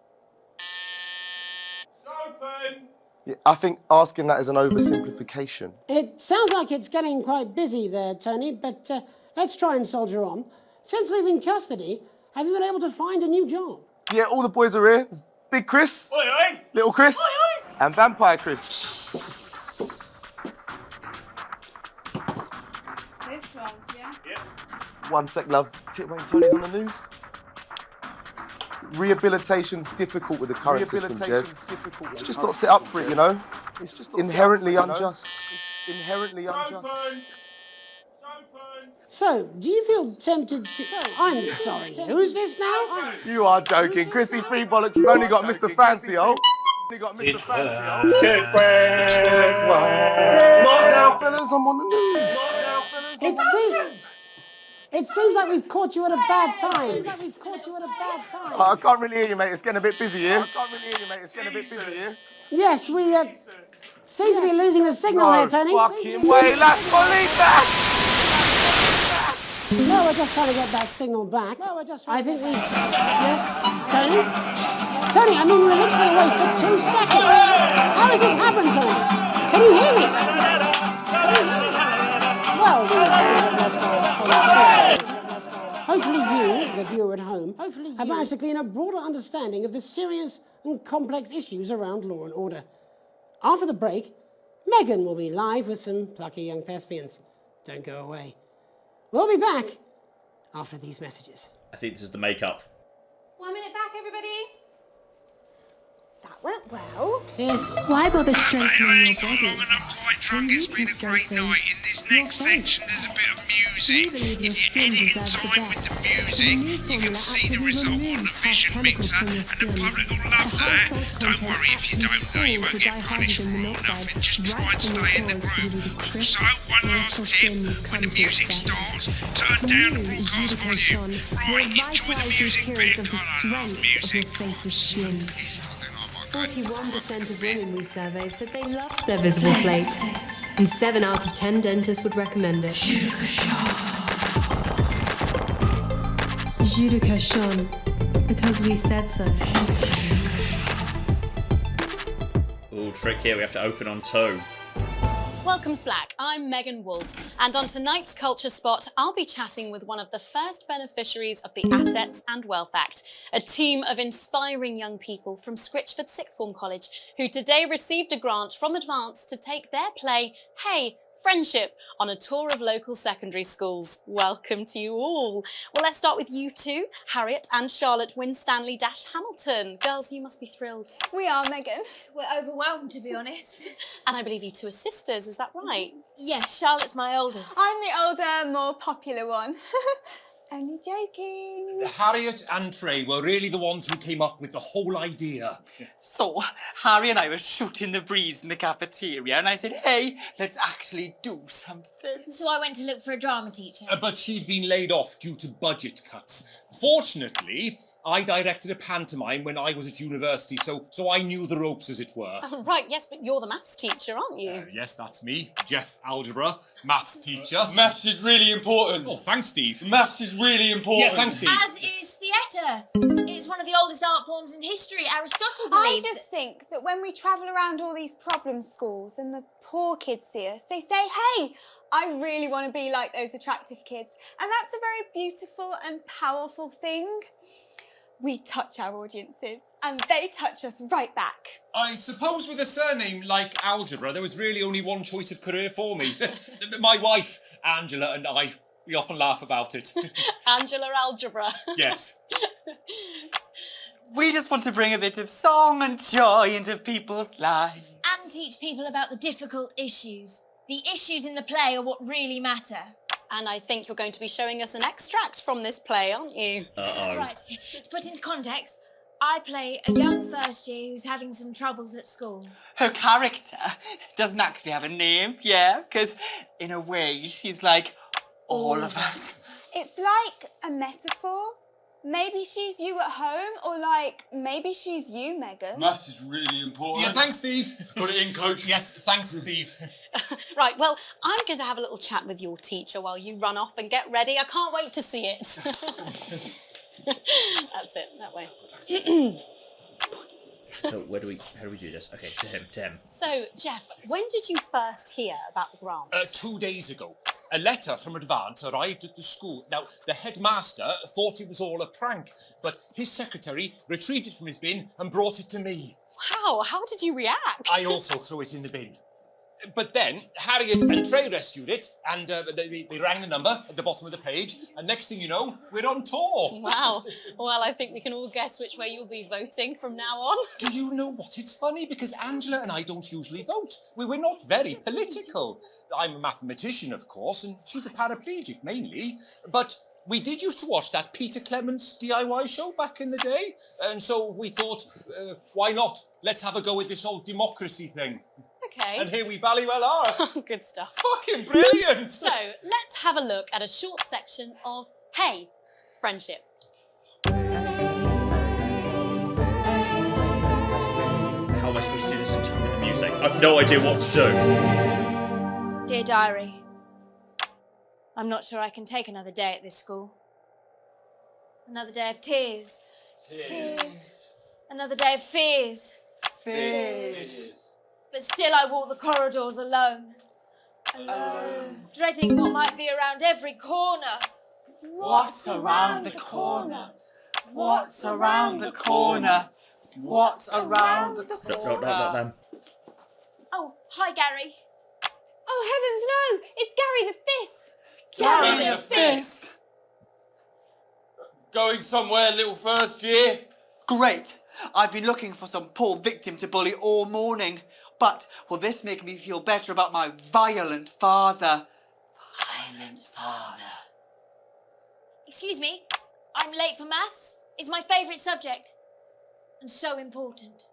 Yeah, I think asking that is an oversimplification. It sounds like it's getting quite busy there, Tony, but let's try and soldier on. Since leaving custody, have you been able to find a new job? Yeah, all the boys are here. There's Big Chris, Little Chris, and Vampire Chris. 1 sec, love. Titwang Tony's on the news. Rehabilitation's difficult with the current system, Jez. It's just not set up for it, you know? It's inherently unjust. It's inherently unjust. So, do you feel tempted to... I'm sorry, who's this now? You are joking. Chrissy Free Bollocks has only got Mr. Fancy, oh. Not now, fellas, I'm on the news. It seems like we've caught you at a bad time. I can't really hear you, mate. It's getting a bit busy here. Yes, we seem to be losing the signal here, Tony. Fucking way, Las Bolitas! No, we're just trying to get that signal back. I think we've... Yes, Tony? Tony, I mean, we were literally away for 2 seconds. How has this happened, Tony? Can you hear me? Well, hopefully you, the viewer at home, have managed to glean a broader understanding of the serious and complex issues around law and order. After the break, Megan will be live with some plucky young thespians. Don't go away. We'll be back after these messages. I think this is the makeup. 1 minute back, everybody. That went well. Yes. Why bother strengthening your body? I'm quite drunk. It's been a great night. In this next section, there's a bit of music. If you edit in time with the music, you can see the result on the vision mixer, and the public will love that. Don't worry if you don't know, you won't get punished for nothing. Just try and stay in the groove. Also, one last tip, when the music starts, turn down the broadcast volume. Right, enjoy the music bit. God, I love music. God, I'm so pissed. 41% of women we surveyed said they loved their visible plates, and 7 out of 10 dentists would recommend it. Jus de cochon, because we said so. Ooh, trick here, we have to open on toe. Welcome's Black, I'm Megan Wolfe, and on tonight's Culture Spot, I'll be chatting with one of the first beneficiaries of the Assets and Wealth Act, a team of inspiring young people from Scritchford Sixth Form College, who today received a grant from Advance to take their play, Hey, Friendship, on a tour of local secondary schools. Welcome to you all. Well, let's start with you two, Harriet and Charlotte Winstanley-Hamilton. Girls, you must be thrilled. We are, Megan. We're overwhelmed, to be honest. And I believe you two are sisters, is that right? Yes, Charlotte's my oldest. I'm the older, more popular one. Only joking. Harriet and Trey were really the ones who came up with the whole idea. So, Harry and I were shooting the breeze in the cafeteria, and I said, hey, let's actually do something. So I went to look for a drama teacher. But she'd been laid off due to budget cuts. Fortunately, I directed a pantomime when I was at university, so I knew the ropes, as it were. Oh, right, yes, but you're the maths teacher, aren't you? Yes, that's me, Jeff Algebra, maths teacher. Maths is really important. Oh, thanks, Steve. Maths is really important. Yeah, thanks, Steve. As is theatre. It's one of the oldest art forms in history. Aristotle believes. I just think that when we travel around all these problem schools and the poor kids see us, they say, hey, I really want to be like those attractive kids. And that's a very beautiful and powerful thing. We touch our audiences, and they touch us right back. I suppose with a surname like Algebra, there was really only one choice of career for me. My wife, Angela, and I, we often laugh about it. Angela Algebra. Yes. We just want to bring a bit of song and joy into people's lives. And teach people about the difficult issues. The issues in the play are what really matter. And I think you're going to be showing us an extract from this play, aren't you? That's right. To put into context, I play a young first year who's having some troubles at school. Her character doesn't actually have a name, yeah? Because in a way, she's like all of us. It's like a metaphor. Maybe she's you at home, or like, maybe she's you, Megan. Maths is really important. Yeah, thanks, Steve. Got it in, coach. Yes, thanks, Steve. Right, well, I'm going to have a little chat with your teacher while you run off and get ready. I can't wait to see it. That's it, that way. So how do we do this? Okay, to him. So, Jeff, when did you first hear about the grant? 2 days ago. A letter from Advance arrived at the school. Now, the headmaster thought it was all a prank, but his secretary retrieved it from his bin and brought it to me. Wow, how did you react? I also threw it in the bin. But then Harriet and Trey rescued it, and they rang the number at the bottom of the page, and next thing you know, we're on tour. Wow. Well, I think we can all guess which way you'll be voting from now on. Do you know what? It's funny because Angela and I don't usually vote. We're not very political. I'm a mathematician, of course, and she's a paraplegic mainly, but we did used to watch that Peter Clements DIY show back in the day, and so we thought, why not? Let's have a go with this whole democracy thing. Okay. And here we bally well are. Good stuff. Fucking brilliant! So, let's have a look at a short section of Hey, Friendship. How am I supposed to do this in time with the music? I've no idea what to do. Dear Diary, I'm not sure I can take another day at this school. Another day of tears. Another day of fears. But still I walk the corridors alone. Dreading what might be around every corner. What's around the corner? What's around the corner? What's around the corner? Not them. Oh, hi Gary. Oh, heavens no! It's Gary the Fist! Gary the Fist! Going somewhere, little first year? Great! I've been looking for some poor victim to bully all morning. But will this make me feel better about my violent father? Violent father. Excuse me, I'm late for maths. It's my favourite subject. And so important.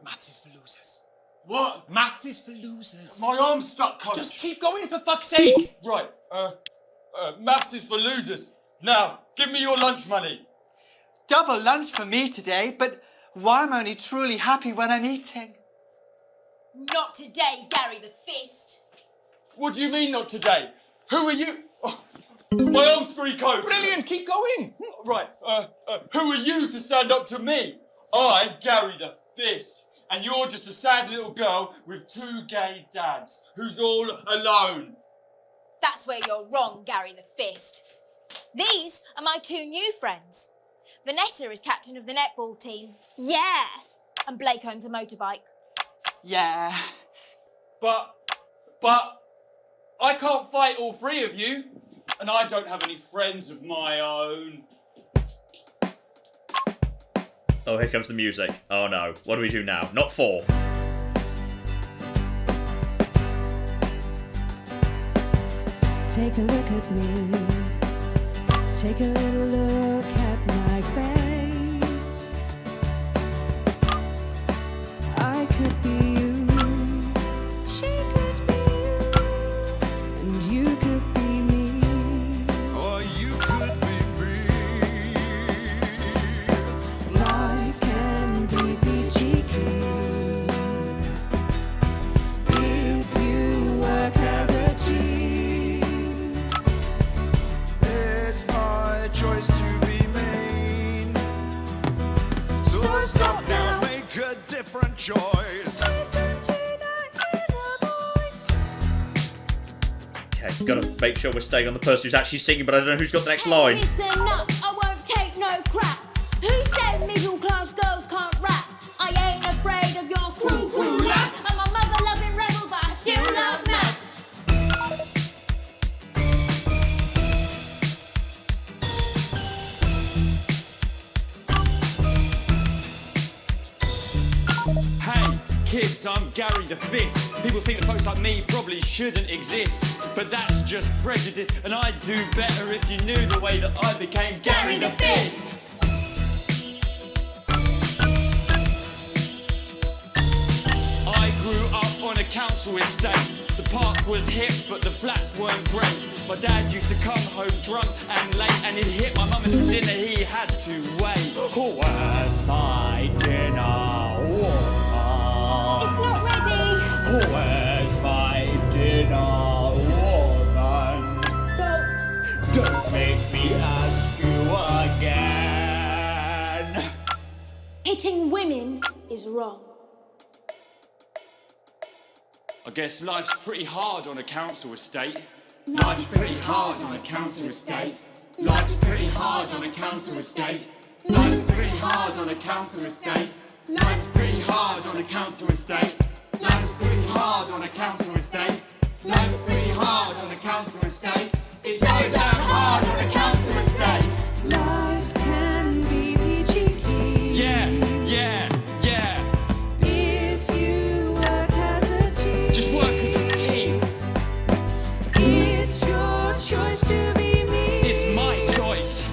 Maths is for losers. What? Maths is for losers. My arm's stuck, coach. Just keep going, for fuck's sake. Right, maths is for losers. Now, give me your lunch money. Double lunch for me today, but why am I only truly happy when I'm eating? Not today, Gary the Fist. What do you mean not today? Who are you? Oh, my arm's free, coach. Brilliant, keep going. Right, who are you to stand up to me? I'm Gary the Fist, and you're just a sad little girl with two gay dads who's all alone. That's where you're wrong, Gary the Fist. These are my two new friends. Vanessa is captain of the netball team. Yeah. And Blake owns a motorbike. Yeah. But I can't fight all three of you, and I don't have any friends of my own. Oh, here comes the music. Oh no, what do we do now? Not 4. Take a look at me. Take a little look at my face. I could be you. She could be you. And you could be me. Or you could be me. Life can be cheeky if you work as a team. It's my choice to be mean. So stop now, make a different choice. Okay, gotta make sure we're staying on the person who's actually singing, but I don't know who's got the next line. Listen up, I won't take no crap. Who said middle class girls can't rap? I ain't afraid of your cruel lads. I'm a mother loving rebel, but I still love maths. Hey, kids, I'm Gary the Fist. People think that folks like me probably shouldn't exist, but that's just prejudice, and I'd do better if you knew the way that I became Gary the Fist. I grew up on a council estate. The park was hip, but the flats weren't great. My dad used to come home drunk and late, and he'd hit my mum, and for dinner he had to wait. Where's my dinner? It's not ready. Where's my dinner, woman? Go. Don't make me ask you again. Hitting women is wrong. I guess life's pretty hard on a council estate. Life's pretty hard on a council estate. Life's pretty hard on a council estate. Life's pretty hard on a council estate. Life's pretty hard on a council estate. Life's pretty hard on a council estate. Life's pretty hard on a council estate. It's so damn hard on a council estate. Life can be peachy keen. Yeah, yeah, yeah. If you work as a team. Just work as a team. It's your choice to be me. It's my choice.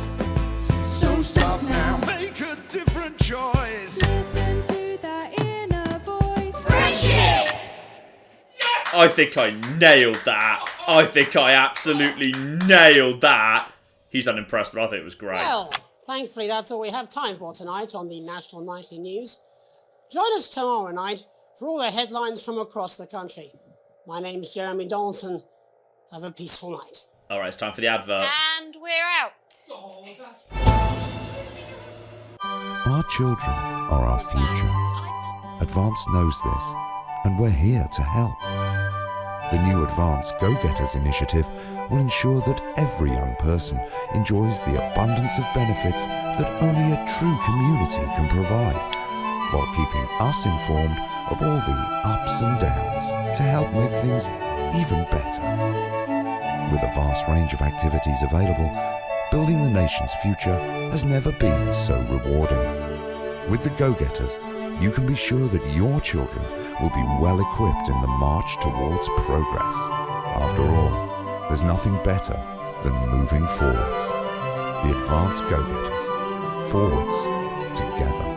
So stop now, make a different choice. Listen to that inner voice. Friendship! I think I nailed that. I think I absolutely nailed that. He's unimpressed, but I think it was great. Well, thankfully that's all we have time for tonight on the National Nightly News. Join us tomorrow night for all the headlines from across the country. My name's Jeremy Donaldson. Have a peaceful night. All right, it's time for the advert. And we're out. Our children are our future. Advance knows this, and we're here to help. The new Advance Go-Getters initiative will ensure that every young person enjoys the abundance of benefits that only a true community can provide, while keeping us informed of all the ups and downs to help make things even better. With a vast range of activities available, building the nation's future has never been so rewarding. With the Go-Getters, you can be sure that your children will be well equipped in the march towards progress. After all, there's nothing better than moving forwards. The Advanced Go-Getters. Forwards, together.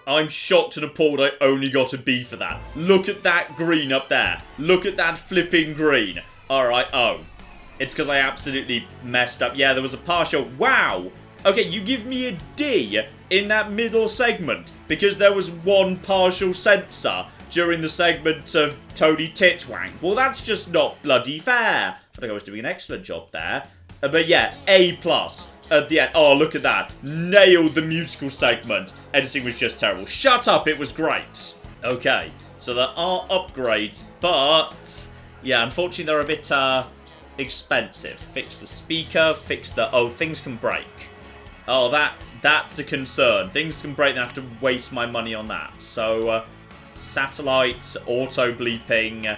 I'm shocked and appalled I only got a B for that. Look at that green up there. Look at that flipping green. Alright, oh. It's because I absolutely messed up. Yeah, there was a partial... Wow! Okay, you give me a D in that middle segment because there was one partial censor during the segment of Tony Titwank. Well, that's just not bloody fair. I think I was doing an excellent job there. But yeah, A+ at the end. Oh, look at that. Nailed the musical segment. Editing was just terrible. Shut up, it was great. Okay, so there are upgrades, but... yeah, unfortunately they're a bit expensive. Fix the speaker, fix the... oh, things can break. Oh, that's a concern. Things can break, and I have to waste my money on that. So, satellite, auto-bleeping,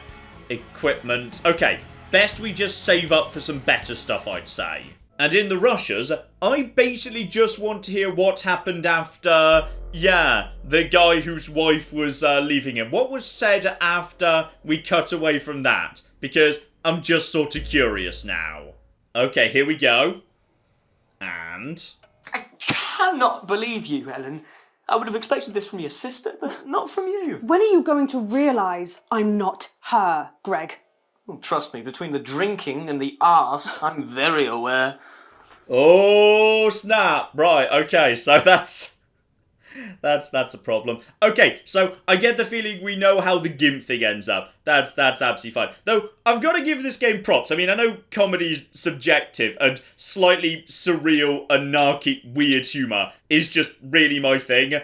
equipment. Okay, best we just save up for some better stuff, I'd say. And in the rushes, I basically just want to hear what happened after, yeah, the guy whose wife was leaving him. What was said after we cut away from that? Because I'm just sort of curious now. Okay, here we go. And... I cannot believe you, Ellen. I would have expected this from your sister, but not from you. When are you going to realise I'm not her, Greg? Well, trust me, between the drinking and the arse, I'm very aware. Oh, snap. Right, okay, so that's a problem. Okay, so I get the feeling we know how the GIMP thing ends up. That's absolutely fine. Though, I've got to give this game props. I mean, I know comedy's subjective and slightly surreal, anarchic, weird humour is just really my thing.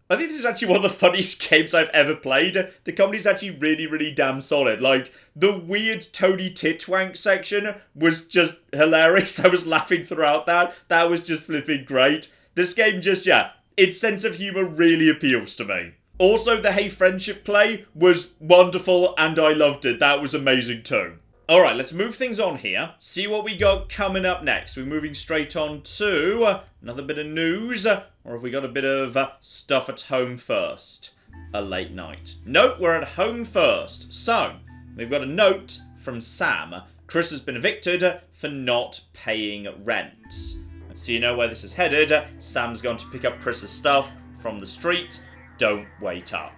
I think this is actually one of the funniest games I've ever played. The comedy's actually really, really damn solid. Like, the weird Tony Titwank section was just hilarious. I was laughing throughout that. That was just flipping great. This game just, yeah, its sense of humour really appeals to me. Also, the Hey Friendship play was wonderful and I loved it. That was amazing too. Alright, let's move things on here. See what we got coming up next. We're moving straight on to another bit of news. Or have we got a bit of stuff at home first? A late night. Nope, we're at home first. So, we've got a note from Sam. Chris has been evicted for not paying rent. So you know where this is headed. Sam's going to pick up Chris's stuff from the street. Don't wait up.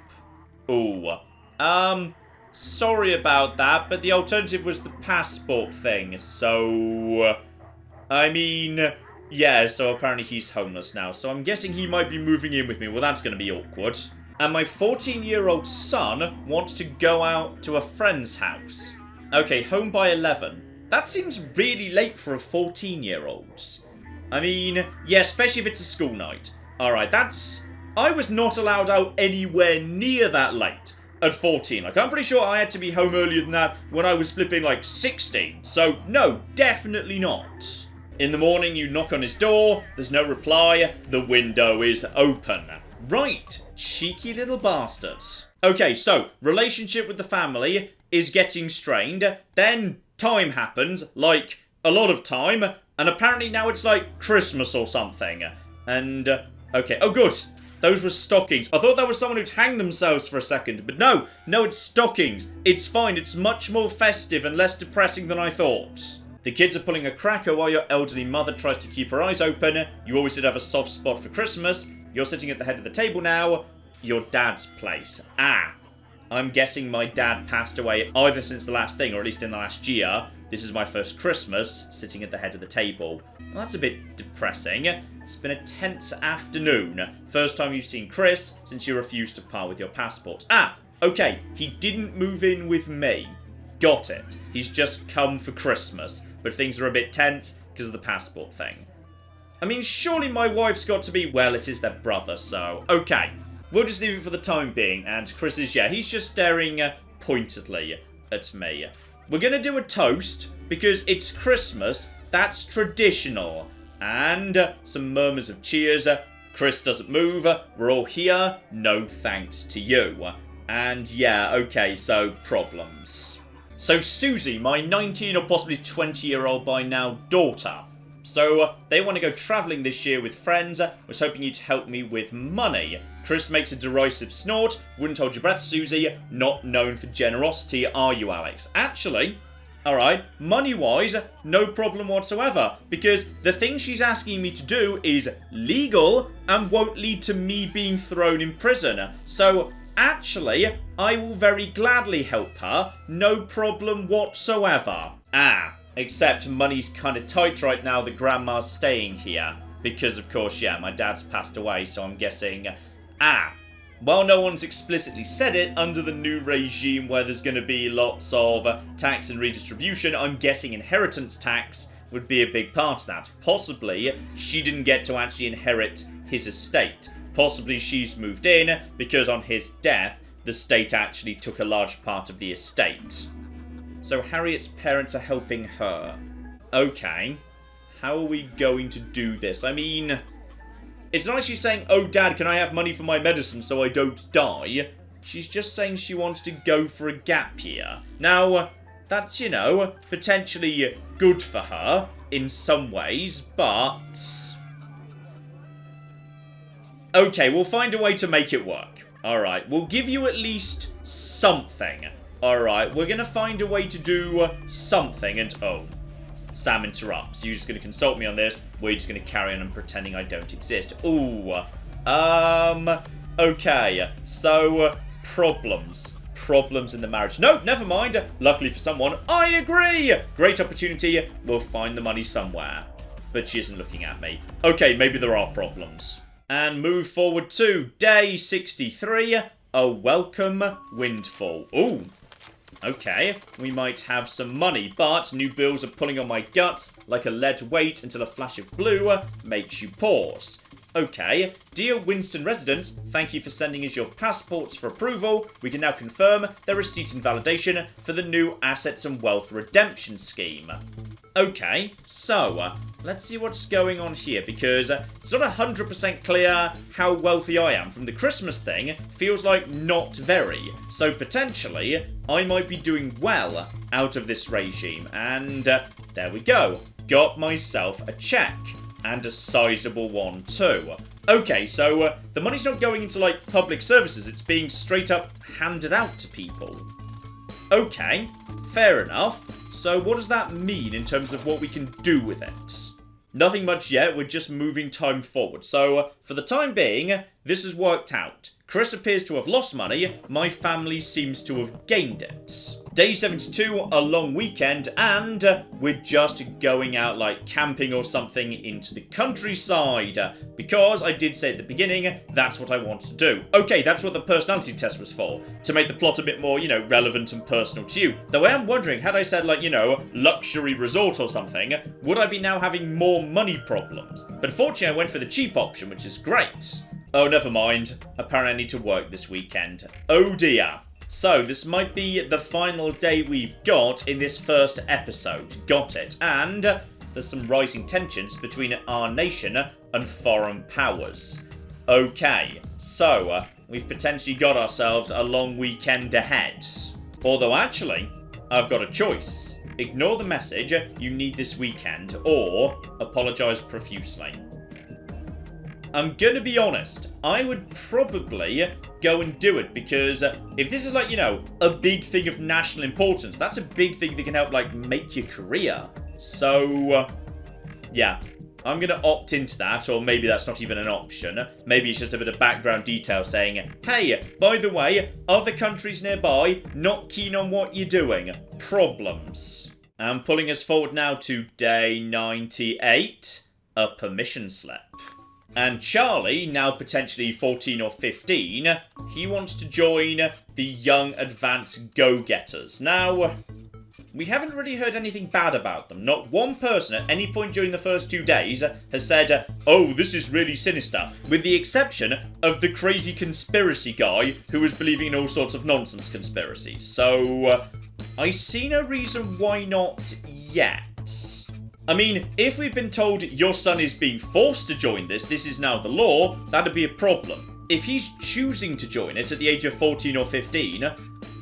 Ooh. Sorry about that, but the alternative was the passport thing. So, I mean, yeah, so apparently he's homeless now. So I'm guessing he might be moving in with me. Well, that's going to be awkward. And my 14-year-old son wants to go out to a friend's house. Okay, home by 11. That seems really late for a 14-year-old. I mean, yeah, especially if it's a school night. Alright, I was not allowed out anywhere near that late at 14. Like, I'm pretty sure I had to be home earlier than that when I was flipping, like, 16. So, no, definitely not. In the morning, you knock on his door, there's no reply, the window is open. Right, cheeky little bastards. Okay, so, relationship with the family is getting strained, then time happens, like, a lot of time, and apparently now it's like Christmas or something. And, okay, oh good, those were stockings. I thought that was someone who'd hanged themselves for a second, but no, it's stockings. It's fine, it's much more festive and less depressing than I thought. The kids are pulling a cracker while your elderly mother tries to keep her eyes open. You always did have a soft spot for Christmas. You're sitting at the head of the table now. Your dad's place. I'm guessing my dad passed away either since the last thing or at least in the last year. This is my first Christmas, sitting at the head of the table. Well, that's a bit depressing. It's been a tense afternoon. First time you've seen Chris since you refused to part with your passport. Okay, he didn't move in with me. Got it. He's just come for Christmas, but things are a bit tense because of the passport thing. I mean, surely my wife's got to be, well, it is their brother, so, okay. We'll just leave it for the time being, and Chris is, he's just staring pointedly at me. We're going to do a toast, because it's Christmas, that's traditional. And some murmurs of cheers. Chris doesn't move, we're all here, no thanks to you. And okay, so problems. So Susie, my 19 or possibly 20-year-old by now daughter. So they want to go travelling this year with friends. Was hoping you'd help me with money. Chris makes a derisive snort. Wouldn't hold your breath, Susie. Not known for generosity, are you, Alex? Actually, alright, money-wise, no problem whatsoever. Because the thing she's asking me to do is legal and won't lead to me being thrown in prison. So actually, I will very gladly help her. No problem whatsoever. Except money's kind of tight right now that Grandma's staying here. Because, of course, my dad's passed away, so I'm guessing... Well, no one's explicitly said it, under the new regime where there's going to be lots of tax and redistribution, I'm guessing inheritance tax would be a big part of that. Possibly, she didn't get to actually inherit his estate. Possibly she's moved in, because on his death, the state actually took a large part of the estate. So Harriet's parents are helping her. Okay. How are we going to do this? I mean, it's not like she's saying, oh, Dad, can I have money for my medicine so I don't die? She's just saying she wants to go for a gap year. Now, that's, potentially good for her in some ways, but... Okay, we'll find a way to make it work. Alright, we'll give you at least something. Alright, we're going to find a way to do something, and Sam interrupts. You're just going to consult me on this. We're just going to carry on and pretending I don't exist. Okay. So, problems. Problems in the marriage. No, never mind. Luckily for someone, I agree. Great opportunity. We'll find the money somewhere. But she isn't looking at me. Okay, maybe there are problems. And move forward to day 63. A welcome windfall. Okay, we might have some money, but new bills are pulling on my guts like a lead weight until a flash of blue makes you pause. Okay, dear Winston residents, thank you for sending us your passports for approval. We can now confirm their receipt and validation for the new Assets and Wealth Redemption Scheme. Okay, so, let's see what's going on here, because it's not 100% clear how wealthy I am. From the Christmas thing, feels like not very. So potentially, I might be doing well out of this regime. And there we go. Got myself a check. And a sizable one too. Okay, so the money's not going into, like, public services. It's being straight up handed out to people. Okay, fair enough. So what does that mean in terms of what we can do with it? Nothing much yet, we're just moving time forward. So, for the time being, this has worked out. Chris appears to have lost money, my family seems to have gained it. Day 72, a long weekend, and we're just going out like camping or something into the countryside. Because I did say at the beginning, that's what I want to do. Okay, that's what the personality test was for. To make the plot a bit more, relevant and personal to you. Though I am wondering, had I said like, luxury resort or something, would I be now having more money problems? But fortunately I went for the cheap option, which is great. Oh, never mind. Apparently I need to work this weekend. Oh dear. So, this might be the final day we've got in this first episode. Got it. And there's some rising tensions between our nation and foreign powers. Okay, so we've potentially got ourselves a long weekend ahead. Although actually, I've got a choice. Ignore the message you need this weekend, or apologise profusely. I'm gonna be honest, I would probably go and do it, because if this is like, you know, a big thing of national importance, that's a big thing that can help, like, make your career. So, yeah, I'm gonna opt into that, or maybe that's not even an option. Maybe it's just a bit of background detail saying, hey, by the way, other countries nearby, not keen on what you're doing. Problems. And pulling us forward now to day 98, a permission slip. And Charlie, now potentially 14 or 15, he wants to join the Young Advanced Go-Getters. Now, we haven't really heard anything bad about them. Not one person at any point during the first 2 days has said, oh, this is really sinister, with the exception of the crazy conspiracy guy who was believing in all sorts of nonsense conspiracies. So, I see no reason why not yet. I mean, if we've been told your son is being forced to join this is now the law, that'd be a problem. If he's choosing to join it at the age of 14 or 15,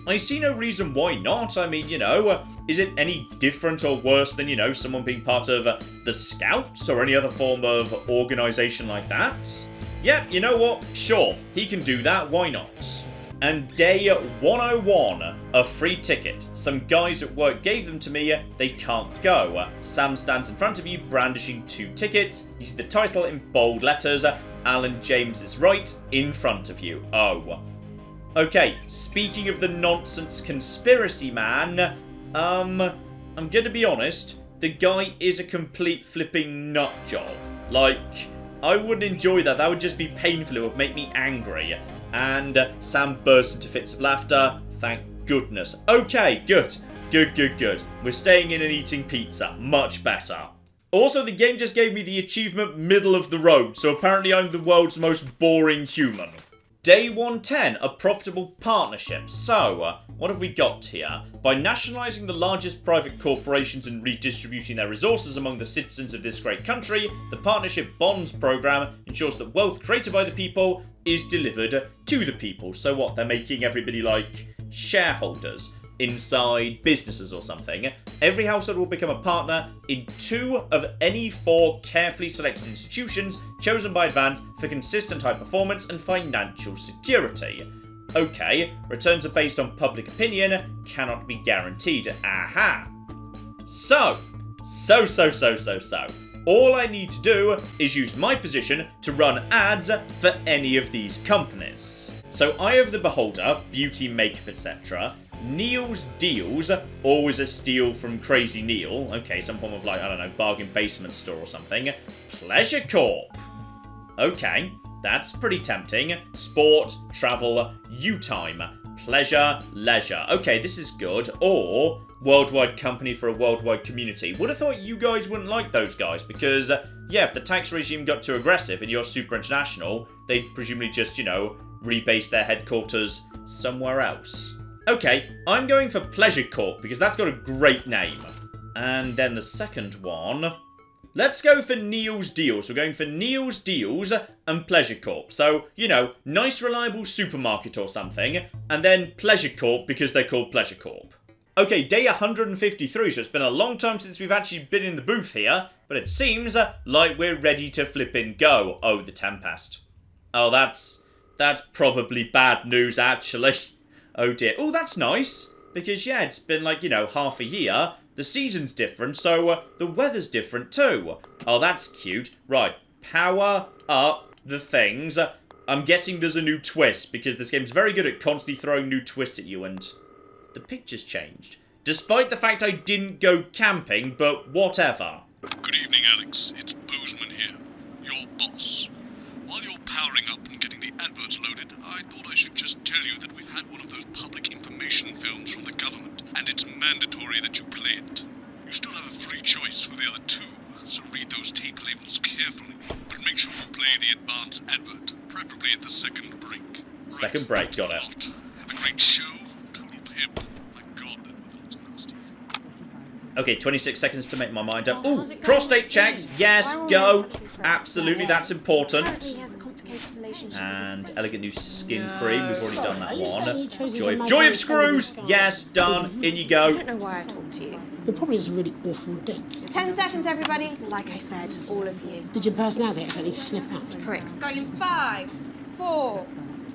I see no reason why not. I mean, you know, is it any different or worse than, you know, someone being part of the Scouts or any other form of organisation like that? Yep, you know what? Sure, he can do that, why not? And day 101, a free ticket. Some guys at work gave them to me, they can't go. Sam stands in front of you brandishing 2 tickets. You see the title in bold letters, Alan James is right, in front of you. Oh. Okay, speaking of the nonsense conspiracy man, I'm gonna be honest, the guy is a complete flipping nut job. Like, I wouldn't enjoy that, that would just be painful, it would make me angry. And Sam bursts into fits of laughter. Thank goodness. Okay, good. Good. We're staying in and eating pizza. Much better. Also, the game just gave me the achievement middle of the road, so apparently I'm the world's most boring human. Day 110, a profitable partnership. So, what have we got here? By nationalising the largest private corporations and redistributing their resources among the citizens of this great country, the Partnership Bonds programme ensures that wealth created by the people is delivered to the people. So what, they're making everybody like shareholders inside businesses or something. Every household will become a partner in 2 of any 4 carefully selected institutions chosen by Advance for consistent high performance and financial security. Okay, returns are based on public opinion, cannot be guaranteed. Aha! So. All I need to do is use my position to run ads for any of these companies. So Eye of the Beholder, beauty, makeup, etc. Neil's Deals, always a steal from Crazy Neil. Okay, some form of like, I don't know, bargain basement store or something. Pleasure Corp. Okay, that's pretty tempting. Sport, travel, U-Time. Pleasure, leisure. Okay, this is good. Or worldwide company for a worldwide community. Would have thought you guys wouldn't like those guys because, yeah, if the tax regime got too aggressive and you're super international, they'd presumably just, you know, rebase their headquarters somewhere else. Okay, I'm going for Pleasure Corp because that's got a great name. And then the second one, let's go for Neil's Deals. We're going for Neil's Deals and Pleasure Corp. So, you know, nice reliable supermarket or something, and then Pleasure Corp because they're called Pleasure Corp. Okay, day 153, so it's been a long time since we've actually been in the booth here, but it seems like we're ready to flippin' go. Oh, the Tempest. Oh, that's probably bad news, actually. Oh dear. Oh, that's nice, because, yeah, it's been like, you know, half a year. The season's different, so the weather's different too. Oh, that's cute. Right, power up the things. I'm guessing there's a new twist, because this game's very good at constantly throwing new twists at you, and the picture's changed. Despite the fact I didn't go camping, but whatever. Good evening, Alex. It's Bozeman here, your boss. While you're powering up and getting the adverts loaded, I thought I should just tell you that we've had one of those public information films from the government, and it's mandatory that you play it. You still have a free choice for the other 2, so read those tape labels carefully, but make sure you play the advance advert, preferably at the second break. Second break, got it. Have a great show. Total pimp. My God, that weather looks nasty. Okay, 26 seconds to make my mind up. Ooh, prostate checked. Yes, go. Absolutely, that's important. Apparently he has a complicated complicated relationship And elegant new skin cream. We've already done that Are you saying you chose his one. Joy imaginary of screws. friend in Yes, done. In you go. I don't know why I talked to you. You're probably just a really awful dick. 10 seconds, everybody. Like I said, all of you. Did your personality accidentally slip out? Pricks. Going in 5, 4,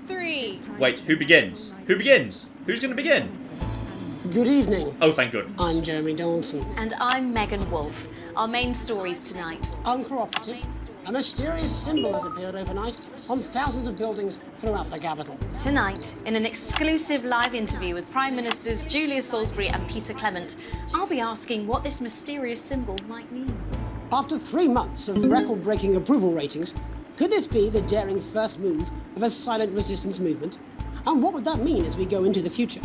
3. Wait, who begins? Who begins? Who's going to begin? Good evening. Oh, thank God. I'm Jeremy Donaldson. And I'm Megan Wolf. Our main stories tonight. Uncooperative. A mysterious symbol has appeared overnight on thousands of buildings throughout the capital. Tonight, in an exclusive live interview with Prime Ministers Julia Salisbury and Peter Clement, I'll be asking what this mysterious symbol might mean. After 3 months of record-breaking approval ratings, could this be the daring first move of a silent resistance movement? And what would that mean as we go into the future?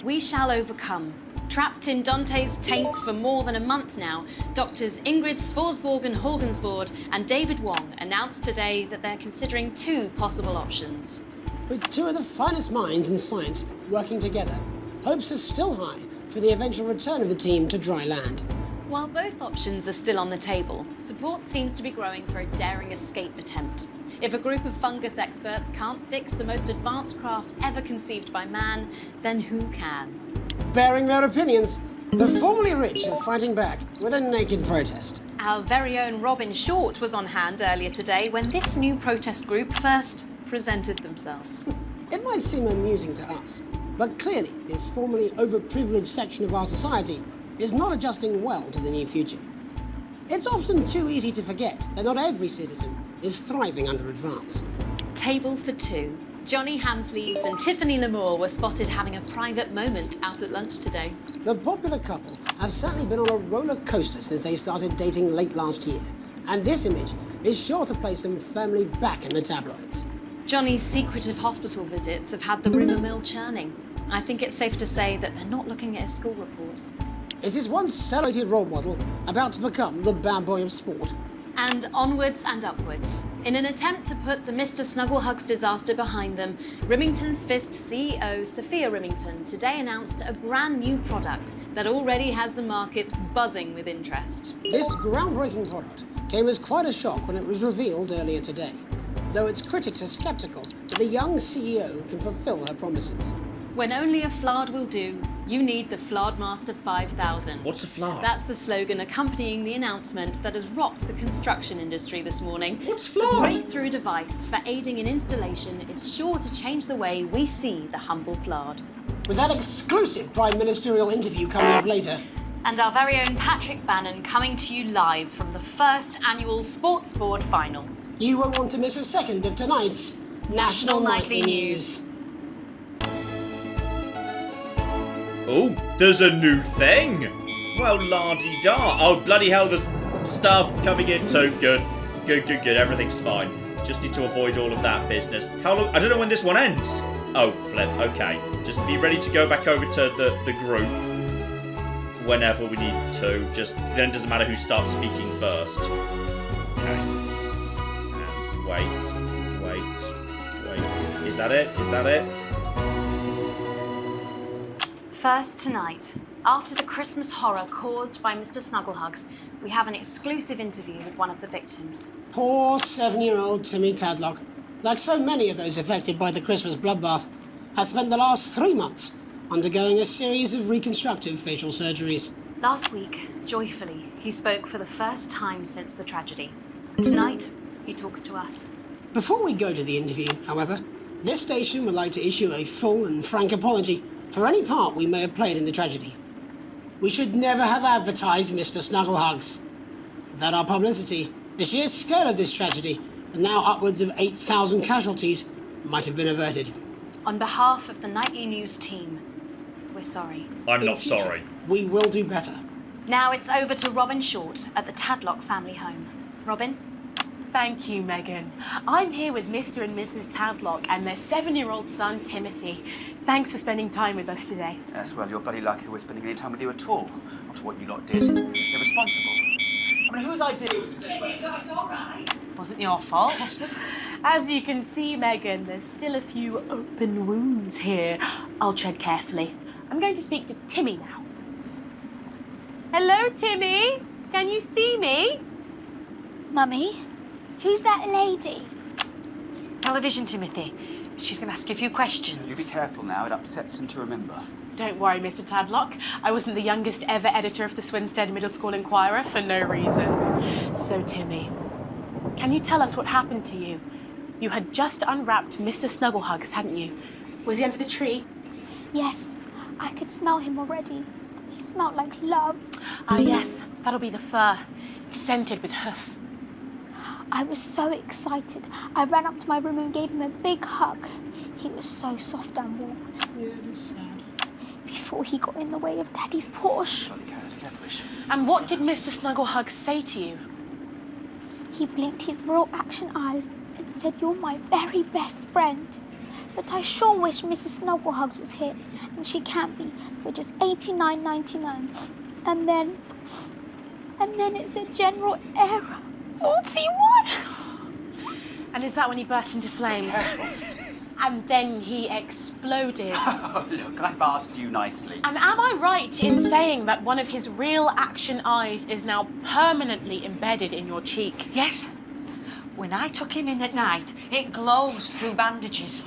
We shall overcome. Trapped in Dante's taint for more than a month now, doctors Ingrid Svorsborg-Horgensvoord and David Wong announced today that they're considering 2 possible options. With 2 of the finest minds in science working together, hopes are still high for the eventual return of the team to dry land. While both options are still on the table, support seems to be growing for a daring escape attempt. If a group of fungus experts can't fix the most advanced craft ever conceived by man, then who can? Bearing their opinions, the formerly rich are fighting back with a naked protest. Our very own Robin Short was on hand earlier today when this new protest group first presented themselves. It might seem amusing to us, but clearly this formerly overprivileged section of our society is not adjusting well to the new future. It's often too easy to forget that not every citizen is thriving under advance. Table for 2. Johnny Hamsleeves and Tiffany Lamour were spotted having a private moment out at lunch today. The popular couple have certainly been on a roller coaster since they started dating late last year, and this image is sure to place them firmly back in the tabloids. Johnny's secretive hospital visits have had the rumour mill churning. I think it's safe to say that they're not looking at his school report. Is this once celebrated role model about to become the bad boy of sport? And onwards and upwards. In an attempt to put the Mr. Snugglehugs disaster behind them, Rimington's Fist CEO Sophia Rimington today announced a brand new product that already has the markets buzzing with interest. This groundbreaking product came as quite a shock when it was revealed earlier today, though its critics are sceptical that the young CEO can fulfill her promises. When only a Flard will do, you need the Flardmaster 5000. What's a Flard? That's the slogan accompanying the announcement that has rocked the construction industry this morning. What's Flard? The breakthrough device for aiding in installation is sure to change the way we see the humble Flard. With that exclusive Prime Ministerial interview coming up later. And our very own Patrick Bannon coming to you live from the first annual Sports Board final. You won't want to miss a second of tonight's National Nightly News. Oh, there's a new thing! Well, la-di-da. Oh, bloody hell, there's stuff coming in too. Good. Good. Everything's fine. Just need to avoid all of that business. How long? I don't know when this one ends. Oh, flip. Okay. Just be ready to go back over to the group whenever we need to. Just then it doesn't matter who starts speaking first. Okay. And wait. Is that it? First tonight, after the Christmas horror caused by Mr. Snugglehugs, we have an exclusive interview with one of the victims. Poor 7-year-old Timmy Tadlock, like so many of those affected by the Christmas bloodbath, has spent the last 3 months undergoing a series of reconstructive facial surgeries. Last week, joyfully, he spoke for the first time since the tragedy. Tonight, he talks to us. Before we go to the interview, however, this station would like to issue a full and frank apology for any part we may have played in the tragedy. We should never have advertised Mr. Snugglehugs. Without our publicity, the sheer scale of this tragedy, and now upwards of 8,000 casualties, might have been averted. On behalf of the Nightly News team, we're sorry. I'm not sorry. We will do better. Now it's over to Robin Short at the Tadlock family home. Robin? Thank you, Megan. I'm here with Mr. and Mrs. Tadlock and their 7-year-old son, Timothy. Thanks for spending time with us today. Yes, well, you're bloody lucky we're spending any time with you at all, after what you lot did. Irresponsible. I mean, whose idea was it? It's all right. Wasn't your fault. As you can see, Megan, there's still a few open wounds here. I'll tread carefully. I'm going to speak to Timmy now. Hello, Timmy. Can you see me? Mummy, who's that lady? television, Timothy. She's going to ask you a few questions. You be careful now, it upsets him to remember. Don't worry, Mr. Tadlock. I wasn't the youngest ever editor of the Swinstead Middle School Inquirer for no reason. So, Timmy, can you tell us what happened to you? You had just unwrapped Mr. Snugglehugs, hadn't you? Was he under the tree? Yes, I could smell him already. He smelled like love. Ah, yes, that'll be the fur. It's scented with hoof. I was so excited. I ran up to my room and gave him a big hug. He was so soft and warm. Yeah, it is sad. Before he got in the way of Daddy's Porsche. And what did Mr. Snugglehugs say to you? He blinked his real action eyes and said, "You're my very best friend." But I sure wish Mrs. Snugglehugs was here, and she can't be, for just $89.99. And then it's the general error. 41! And is that when he burst into flames? And then he exploded. Oh, look, I've asked you nicely. And am I right in saying that one of his real action eyes is now permanently embedded in your cheek? Yes. When I took him in at night, it glows through bandages.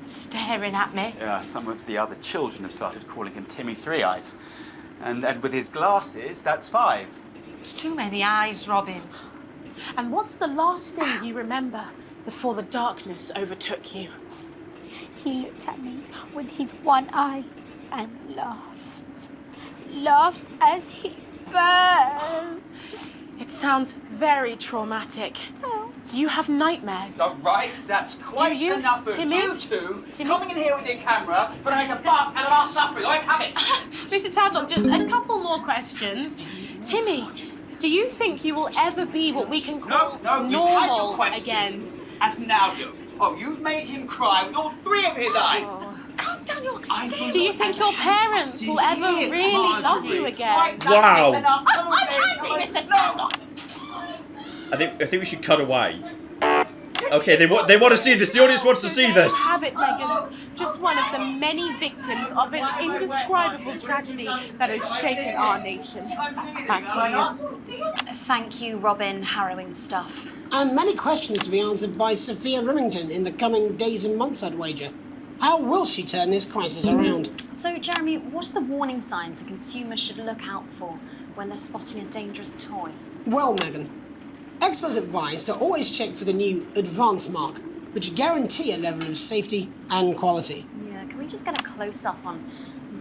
Staring at me. Yeah, some of the other children have started calling him Timmy Three Eyes. And with his glasses, that's 5. It's too many eyes, Robin. And what's the last thing you remember before the darkness overtook you? He looked at me with his one eye and laughed. Laughed as he burned. It sounds very traumatic. Do you have nightmares? All right, that's quite enough of Timmy? you two coming in here with your camera, but I make a buck out of our suffering. I have it. Mr. Tadlock, just a couple more questions. Timmy, do you think you will ever be what we can call No, you've had your normal questions. again? And now you. Oh, you've made him cry with all 3 of his eyes. Calm down, you're excited. Do you think your parents will ever really love you again? Right, Wow. enough. Come on, I'm happy, Mr. Tadlock. I think we should cut away. Okay, they want to see this. The audience wants to see this. Have it, Megan. Just one of the many victims of an indescribable tragedy that has shaken our nation. Back to you. Thank you, Robin. Harrowing stuff. And many questions to be answered by Sophia Rimington in the coming days and months, I'd wager. How will she turn this crisis around? So, Jeremy, what are the warning signs a consumer should look out for when they're spotting a dangerous toy? Well, Megan, experts advise to always check for the new advance mark, which guarantee a level of safety and quality. Yeah, can we just get a close-up on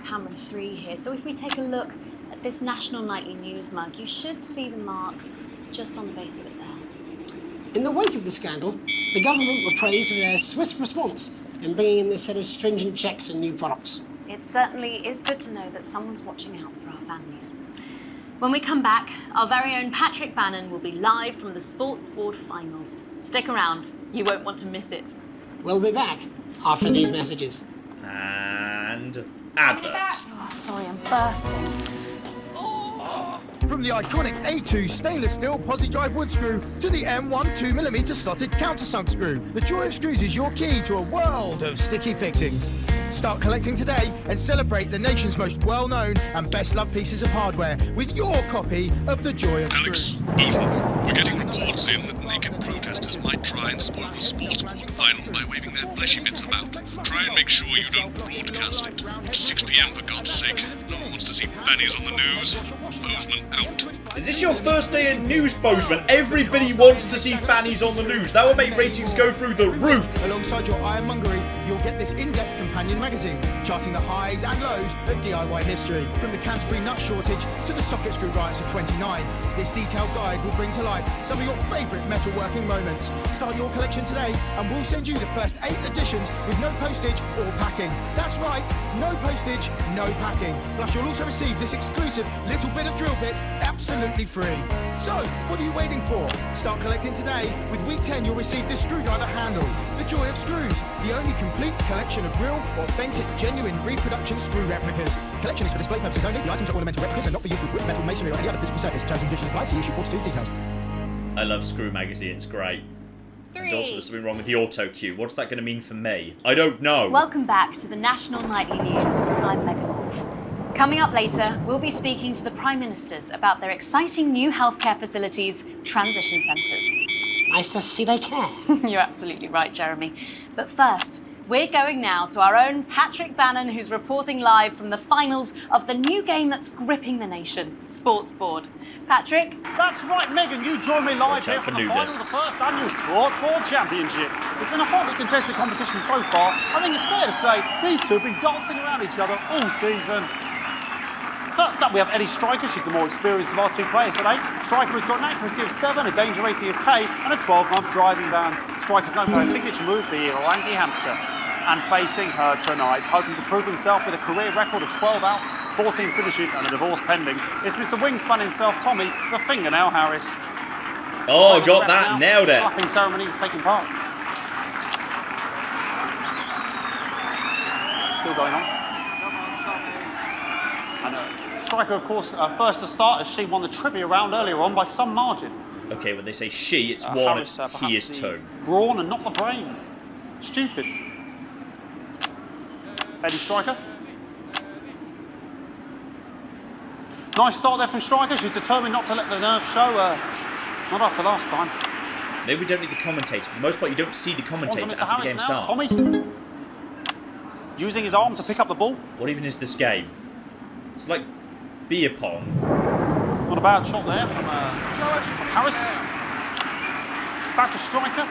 camera 3 here? So if we take a look at this National Nightly News mug, you should see the mark just on the base of it there. In the wake of the scandal, the government were praised for their swift response in bringing in this set of stringent checks and new products. It certainly is good to know that someone's watching out for our families. When we come back, our very own Patrick Bannon will be live from the Sports Board Finals. Stick around, you won't want to miss it. We'll be back after these messages. And adverts. Oh, sorry, I'm bursting. From the iconic A2 stainless steel posi drive wood screw to the M1 2mm slotted countersunk screw, the joy of screws is your key to a world of sticky fixings. Start collecting today and celebrate the nation's most well-known and best-loved pieces of hardware with your copy of the Joy of Screws. Boozman, we're getting reports in that naked protesters might try and spoil the Sports Board final by waving their fleshy bits about. Try and make sure you don't broadcast it. It's 6 p.m. for God's sake. No one wants to see fannies on the news. Boozman out. Is this your first day in news, Bozeman? Everybody wants to see fannies on the news. That will make ratings go through the roof. Alongside your ironmongery, you'll get this in-depth companion magazine, charting the highs and lows of DIY history. From the Canterbury nut shortage to the socket screw riots of 29, this detailed guide will bring to life some of your favourite metalworking moments. Start your collection today and we'll send you the first 8 editions with no postage or packing. That's right, no postage, no packing. Plus you'll also receive this exclusive little bit of drill bit absolutely free. So, what are you waiting for? Start collecting today. With week 10 you'll receive this screwdriver handle, the Joy of Screws, the only complete collection of real, authentic, genuine reproduction screw replicas. Collection is for display purposes only. The items are ornamental replicas and not for use with wood, metal, masonry or any other physical surface. Terms and conditions apply. See issue 42 details. I love Screw Magazine, it's great. And also there's something wrong with the auto cue. What's that going to mean for me? I don't know. Welcome back to the National Nightly News. I'm Megan Wolf. Coming up later, we'll be speaking to the Prime Ministers about their exciting new healthcare facilities, transition centres. Nice to see they care. You're absolutely right, Jeremy. But first, we're going now to our own Patrick Bannon, who's reporting live from the finals of the new game that's gripping the nation, Sports Board. Patrick? That's right, Megan. You join me live here from the final of the first annual Sports Board Championship. It's been a hotly contested competition so far. I think it's fair to say these two have been dancing around each other all season. First up, we have Eddie Striker. She's the more experienced of our two players today. Striker has got an accuracy of 7, a danger rating of K, and a 12-month driving ban. Striker's known for her signature move, the lanky hamster. And facing her tonight, hoping to prove himself with a career record of 12 outs, 14 finishes, and a divorce pending, it's Mr. Wingspan himself, Tommy, the Fingernail Harris. Oh, got that, nailed it. Slapping ceremony is taking part. Still going on. I know. Striker, of course, first to start as she won the trivia round earlier on by some margin. Okay, when they say she, it's one, Harris, he is two. Brawn and not the brains. Stupid. Eddie Striker. Nice start there from Striker. She's determined not to let the nerves show. Not after last time. Maybe we don't need the commentator. For the most part, you don't see the commentator after the game starts. Tommy. Using his arm to pick up the ball. What even is this game? It's like beer pong. Not a bad shot there from Harris. Back to Striker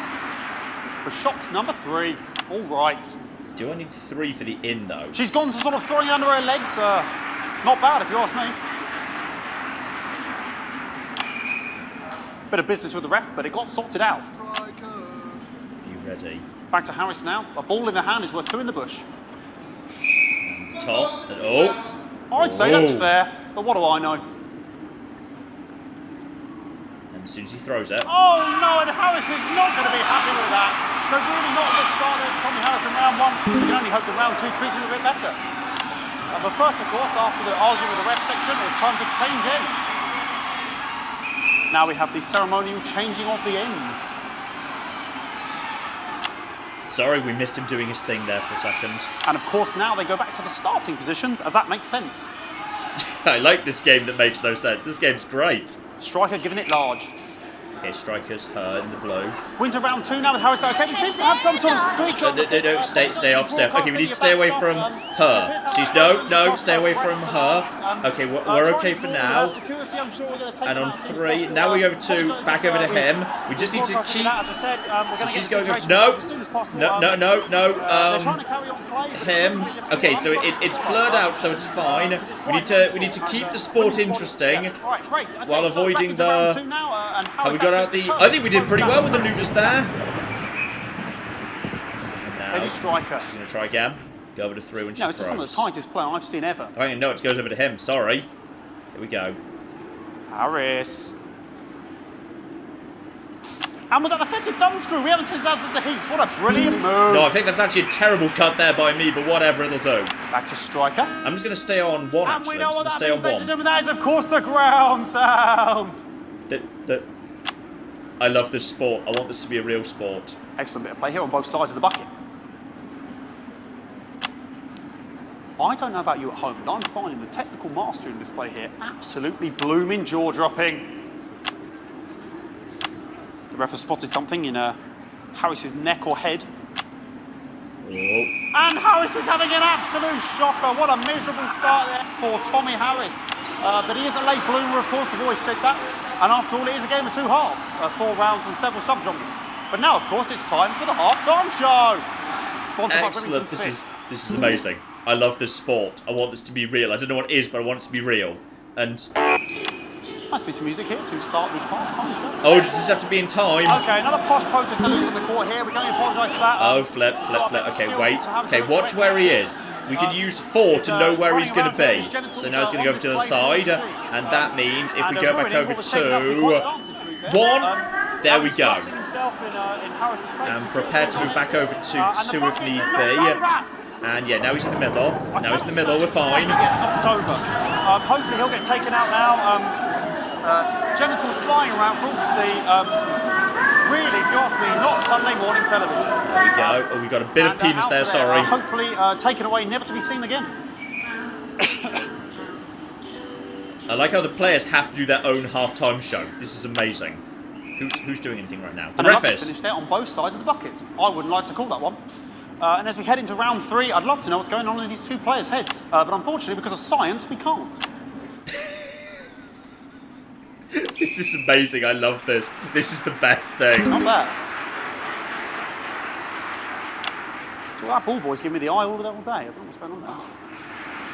for shot number 3. All right. Do I need 3 for the in, though? She's gone to sort of throwing it under her legs. Not bad, if you ask me. Bit of business with the ref, but it got sorted out. Are you ready? Back to Harris now. A ball in the hand is worth 2 in the bush. Toss. And oh. I'd say that's fair, but what do I know? And as soon as he throws it. Oh no, and Harris is not going to be happy with that. So really not a good start there for Tommy Harris in round 1. We can only hope that round 2 treats him a bit better. But first, of course, after the argument with the ref section, it's time to change ends. Now we have the ceremonial changing of the ends. Sorry, we missed him doing his thing there for a second. And of course, now they go back to the starting positions, as that makes sense. I like this game that makes no sense. This game's great. Striker giving it large. Okay, Striker's her in the blue. We're into round 2 now with Harris. Okay, we seem to have some sort of streak on. No, stay off. Okay, we need to stay away from her. She's no, stay away from her. Okay, we're okay for now. And on 3, now we go to back over to him. We just need to keep. So she's going over. No. Him. Okay, so it's blurred out, so it's fine. We need to keep the sport interesting while avoiding the. Have we got out the? I think we did pretty well with the nudists there. Eddie Striker. She's going to try again. Go over to 3 when she throws. throws. It's some of the tightest play I've seen ever. I don't know, it goes over to him. Sorry. Here we go. Harris. And was that the fetid thumb screw? We haven't seen that at the heats. What a brilliant move. No, I think that's actually a terrible cut there by me, but whatever, it'll do. Back to Striker. I'm just going to stay on 1, actually. And we know what that means, ladies and gentlemen. That is, of course, the ground sound. I love this sport. I want this to be a real sport. Excellent bit of play here on both sides of the bucket. I don't know about you at home, but I'm finding the technical mastery in this play here absolutely blooming jaw-dropping. The ref has spotted something in Harris's neck or head. Oh. And Harris is having an absolute shocker. What a miserable start there for Tommy Harris. But he is a late bloomer, of course, we've always said that. And after all, it is a game of 2 halves, 4 rounds and several subgenres. But now, of course, it's time for the half-time show. Sponsored Excellent. by This is amazing. I love this sport. I want this to be real. I don't know what it is, but I want it to be real. And must be some music here to start the half-time show. oh, does this have to be in time? Okay, another posh protest to lose on the court here. We can only apologise for that. Oh, flip. Okay, wait. Okay, watch where he is. We can use 4 to know where he's going to be. So now he's going to go over to the side. And that means if we go back over to 1, there we go. And prepare to move back over to 2 if need be. And yeah, now he's in the middle. We're fine. Knocked over. Hopefully he'll get taken out now. Genitals flying around for all to see. Really, if you ask me, not Sunday morning television. There we go. Oh, we got a bit of penis there, sorry. Hopefully taken away, never to be seen again. I like how the players have to do their own half-time show. This is amazing. Who's doing anything right now? The And ref enough to is. finish there on both sides of the bucket. I wouldn't like to call that one. And as we head into round 3, I'd love to know what's going on in these two players' heads. But unfortunately, because of science, we can't. This is amazing. I love this. This is the best thing. Not bad. So that ball boy's giving me the eye all day. I don't know what's going on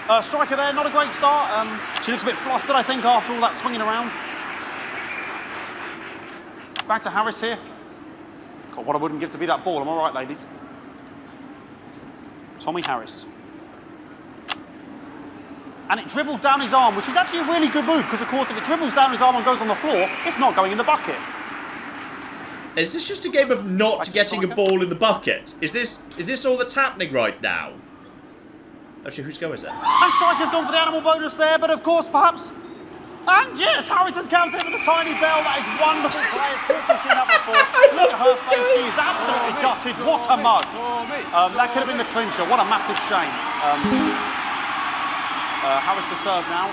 there. Striker there, not a great start. She looks a bit flustered, I think, after all that swinging around. Back to Harris here. God, what I wouldn't give to be that ball. Am I right, ladies? Tommy Harris. And it dribbled down his arm, which is actually a really good move, because, of course, if it dribbles down his arm and goes on the floor, it's not going in the bucket. Is this just a game of not getting a ball in the bucket? Is this all that's happening right now? Actually, whose go is it? And Striker's gone for the animal bonus there, but of course, perhaps... And yes, Harris has counted with a tiny bell. That is wonderful play. Of course, we've seen that before. Look at her face. She is absolutely gutted. What a mug. That could have been the clincher. What a massive shame. Harris to serve now.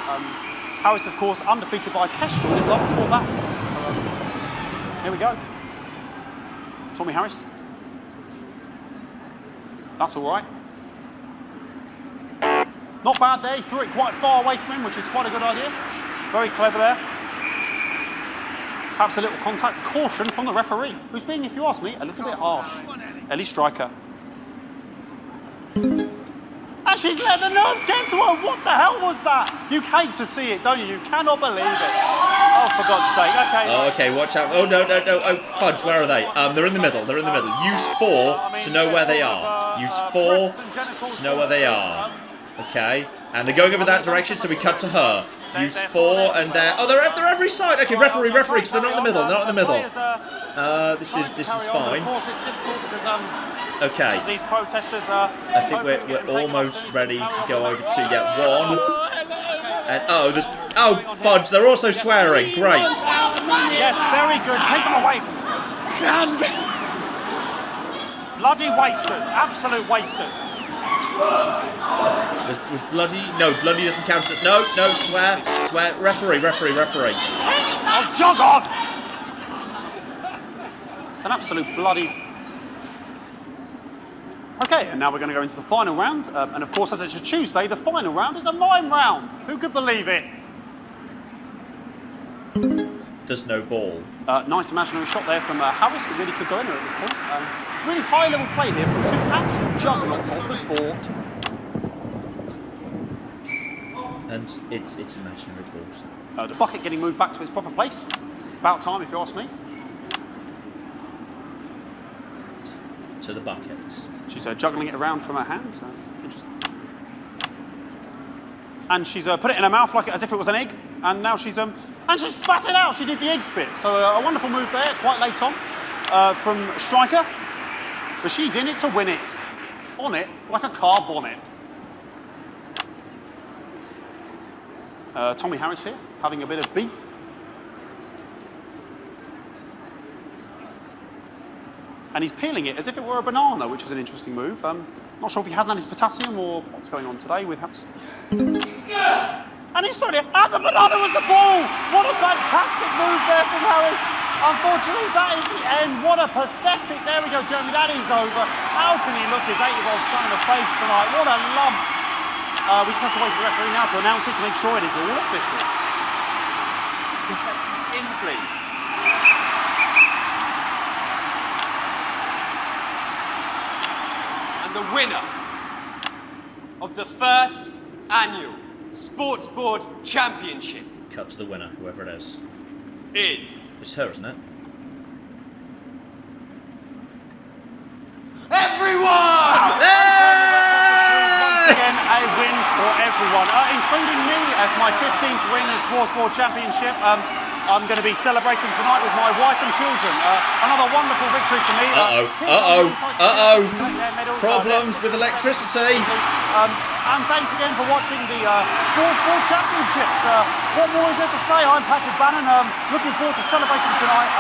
Harris, of course, undefeated by Kestrel in his last 4 bats. Here we go. Tommy Harris. That's all right. Not bad there. He threw it quite far away from him, which is quite a good idea. Very clever there. Perhaps a little contact. Caution from the referee, who's being, if you ask me, a little bit harsh. Ellie Striker. And she's let the nerves get to her. What the hell was that? You hate to see it, don't you? You cannot believe it. Oh, for God's sake. Okay. Oh, okay, watch out. Oh, no. Oh, fudge, where are they? They're in the middle. Use 4 to know where they are. Use 4 to know where they are. Okay. And they're going over that direction, so we cut to her. Use 4 and they're... Oh, they're every side. Okay, referee, because they're not in the middle. They're not in the middle. This is fine. Okay. These protesters I think we're almost ready to go over to get 1. And oh fudge! They're also swearing. Great. Yes, very good. Take them away. Bloody wasters! Absolute wasters. Was bloody? No, bloody doesn't count. No, swear. Referee. Oh, jog on! It's an absolute bloody... Okay, and now we're going to go into the final round. And of course, as it's a Tuesday, the final round is a mime round. Who could believe it? There's no ball. Nice imaginary shot there from Harris. It really could go in there at this point. Really high-level play here from 2 absolute juggernauts of the sport. And it's imaginary balls. The bucket getting moved back to its proper place. About time, if you ask me. To the buckets. She's juggling it around from her hands. Interesting. And she's put it in her mouth like as if it was an egg. And now she's spat it out. She did the egg spit. So a wonderful move there, quite late on, from Striker. But she's in it to win it. On it like a car bonnet. Tommy Harris here, having a bit of beef. And he's peeling it as if it were a banana, which is an interesting move. Not sure if he hasn't had his potassium or what's going on today with Harris. And he's throwing it, and the banana was the ball! What a fantastic move there from Harris. Unfortunately, that is the end. What a pathetic, there we go, Jeremy, that is over. How can he look his 8-year-old son in the face tonight? What a lump. We just have to wait for the referee now to announce it to make sure it is all official. Contestants in, please. And the winner of the first annual Sports Board Championship Cut to the winner, whoever it is. It's her, isn't it? Everyone! Once again, a win for everyone, including me as my 15th win in the Sports Board Championship. I'm going to be celebrating tonight with my wife and children. Another wonderful victory for me. Problems with electricity. And thanks again for watching the Sports Board Championships. What more is there to say? I'm Patrick Bannon. Looking forward to celebrating tonight.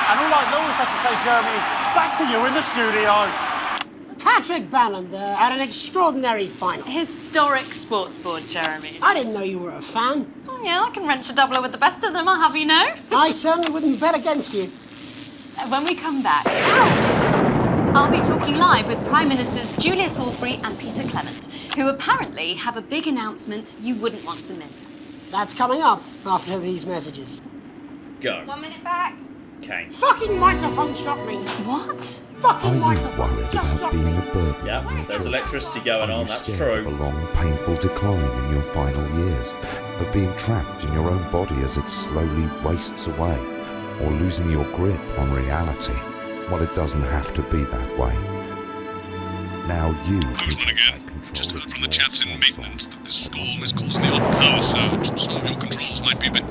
And all I always have to say, Jeremy, is back to you in the studio. Patrick Bannon there had an extraordinary final. Historic Sports Board, Jeremy. I didn't know you were a fan. Oh, yeah, I can wrench a doubler with the best of them, I'll have you know. I certainly wouldn't bet against you. When we come back, I'll be talking live with Prime Ministers Julia Salisbury and Peter Clement, who apparently have a big announcement you wouldn't want to miss. That's coming up after these messages. Go. 1 minute back. Okay. Fucking microphone shot me. What? Fucking Are you microphone worried just about shot me. being a burden? Yeah, on your there's children? electricity going Are on, you that's scared true. of a long, painful decline in your final years, of being trapped in your own body as it slowly wastes away, or losing your grip on reality? Well, it doesn't have to be that way. Now you can Boozman take again. back control Just heard of from the your chaps in sports maintenance that this storm is causing the odd power surge. Some of your controls might be a bit,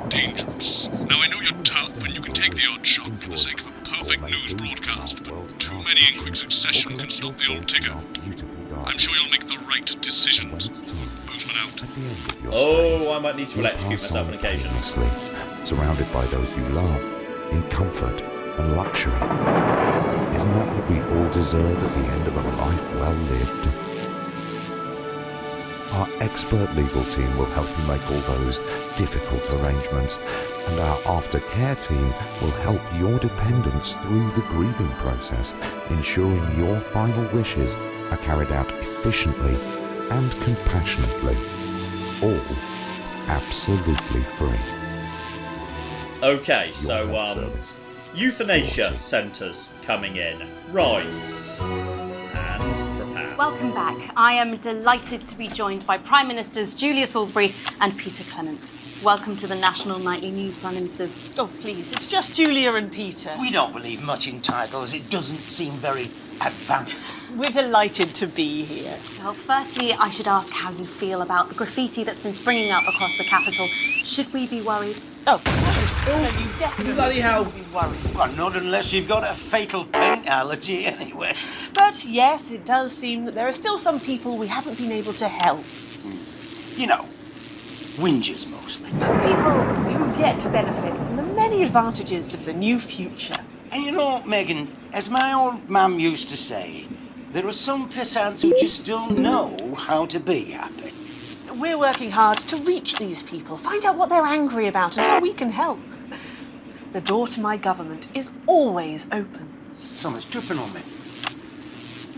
dangerous. Now, I know you're tough and you can take the odd shock for the sake of a perfect news broadcast, but too many in quick succession can stop the old tigger. I'm sure you'll make the right decisions. Boozman out. Oh, I might need to electrocute myself on occasion. Surrounded by those you love, in comfort and luxury. Isn't that what we all deserve at the end of a life well lived? Our expert legal team will help you make all those difficult arrangements, and our aftercare team will help your dependents through the grieving process, ensuring your final wishes are carried out efficiently and compassionately, all absolutely free. Okay, so, euthanasia centres coming in. Right. And prepare. Welcome back. I am delighted to be joined by Prime Ministers Julia Salisbury and Peter Clement. Welcome to the National Nightly News, Prime Ministers. Oh, please, it's just Julia and Peter. We don't believe much in titles. It doesn't seem very advanced. We're delighted to be here. Well, firstly, I should ask how you feel about the graffiti that's been springing up across the capital. Should we be worried? Oh, no, you definitely Bloody hell. shouldn't be worried. Well, not unless you've got a fatal paint allergy anyway. But yes, it does seem that there are still some people we haven't been able to help. You know, whingers mostly. People who've yet to benefit from the many advantages of the new future. And you know, Megan, as my old mum used to say, there are some pissants who just don't know how to be happy. We're working hard to reach these people, find out what they're angry about and how we can help. The door to my government is always open. Someone's tripping on me.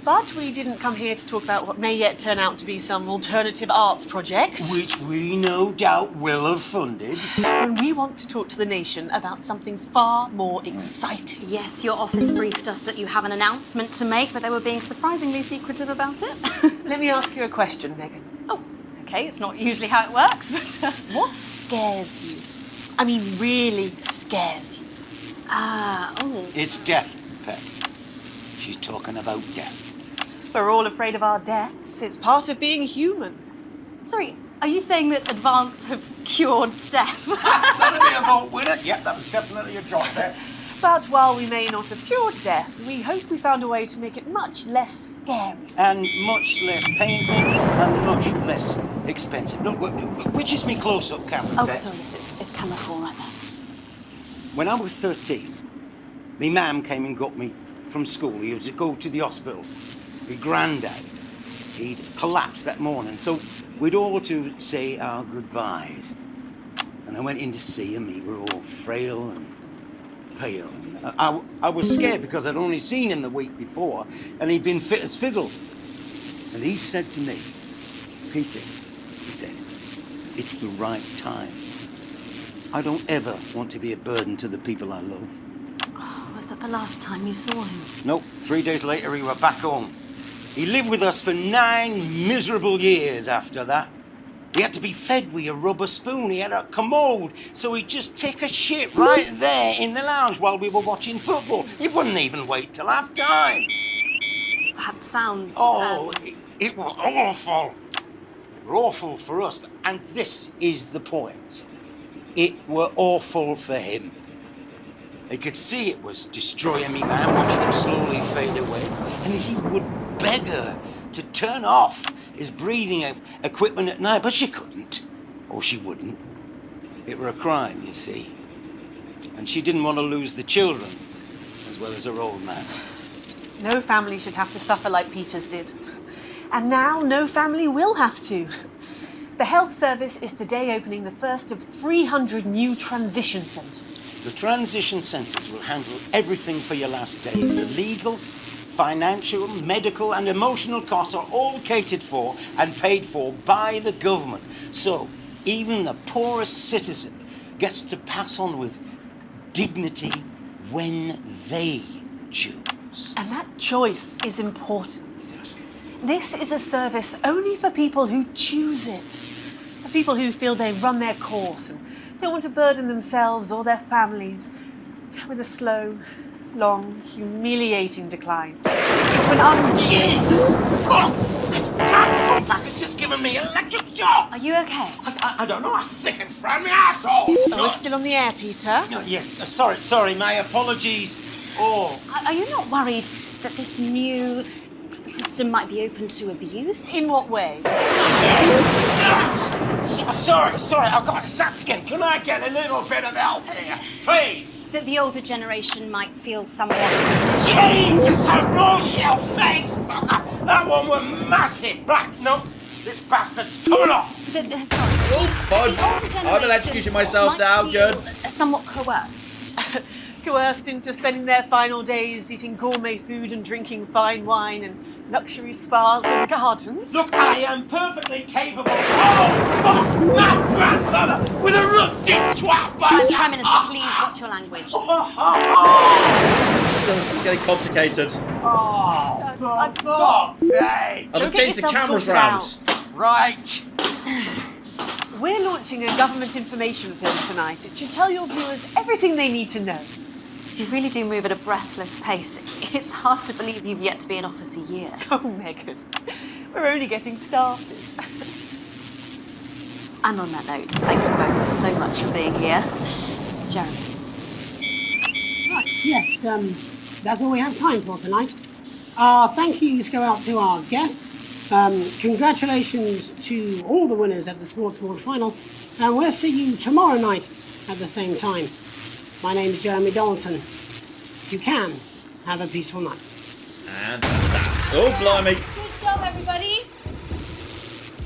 But we didn't come here to talk about what may yet turn out to be some alternative arts project. Which we no doubt will have funded. When we want to talk to the nation about something far more exciting. Yes, your office briefed us that you have an announcement to make, but they were being surprisingly secretive about it. Let me ask you a question, Megan. Oh, okay, it's not usually how it works, but... What scares you? I mean, really scares you? It's death, Pet. She's talking about death. We're all afraid of our deaths. It's part of being human. Sorry, are you saying that Advance have cured death? That'll be a vote winner. Yep, that was definitely a drop there. But while we may not have cured death, we hope we found a way to make it much less scary. And much less painful and much less expensive. Look, which is me close-up camera, Oh, Pet? sorry, it's camera 4 right there. When I was 13, me mam came and got me from school. He was to go to the hospital. My granddad, he'd collapsed that morning, so we'd all to say our goodbyes. And I went in to see him. He were all frail and pale. I was scared because I'd only seen him the week before, and he'd been fit as fiddle. And he said to me, Peter, he said, it's the right time. I don't ever want to be a burden to the people I love. Oh, was that the last time you saw him? Nope, 3 days later we were back home. He lived with us for 9 miserable years after that. He had to be fed with a rubber spoon. He had a commode, so he'd just take a shit right there in the lounge while we were watching football. He wouldn't even wait till half time. That sounds... It was awful. It were awful for us, and this is the point. It were awful for him. He could see it was destroying me, man, watching him slowly fade away, and he would beg her to turn off his breathing equipment at night, but she couldn't, or she wouldn't. It were a crime, you see. And she didn't want to lose the children, as well as her old man. No family should have to suffer like Peter's did. And now no family will have to. The health service is today opening the first of 300 new transition centres. The transition centres will handle everything for your last days. The legal, financial, medical and emotional costs are all catered for and paid for by the government. So even the poorest citizen gets to pass on with dignity when they choose. And that choice is important. Yes. This is a service only for people who choose it. For people who feel they run their course and don't want to burden themselves or their families with a slow, long, humiliating decline into an Fuck! This phone pack has just given me an electric shock! Are you okay? I don't know, I think I'm from my asshole! We're still on the air, Peter. Yes, sorry, my apologies. Oh. Are you not worried that this new system might be open to abuse? In what way? Sorry, I've got sapped again. Can I get a little bit of help here, please? That the older generation might feel somewhat... Jesus, a roll-shell face, fucker! That one was massive! Right, no, this bastard's coming off! Sorry. Oh, fudge. I'm electrocuting myself now, good. Somewhat coerced. Coerced into spending their final days eating gourmet food and drinking fine wine and luxury spas and gardens. Look, I am perfectly capable. Oh, fuck! My grandmother with a root dick twat by Prime Minister, please watch your language. This is getting complicated. Oh, for fuck's sake! I'll change the cameras round. Right. We're launching a government information film tonight. It should tell your viewers everything they need to know. You really do move at a breathless pace. It's hard to believe you've yet to be in office a year. Oh, Megan, we're only getting started. And on that note, thank you both so much for being here. Jeremy. Right, yes, that's all we have time for tonight. Thank yous go out to our guests. Congratulations to all the winners at the Sports Board final. And we'll see you tomorrow night at the same time. My name's Jeremy Donaldson. If you can, have a peaceful night. And that's that. Oh, blimey. Good job, everybody.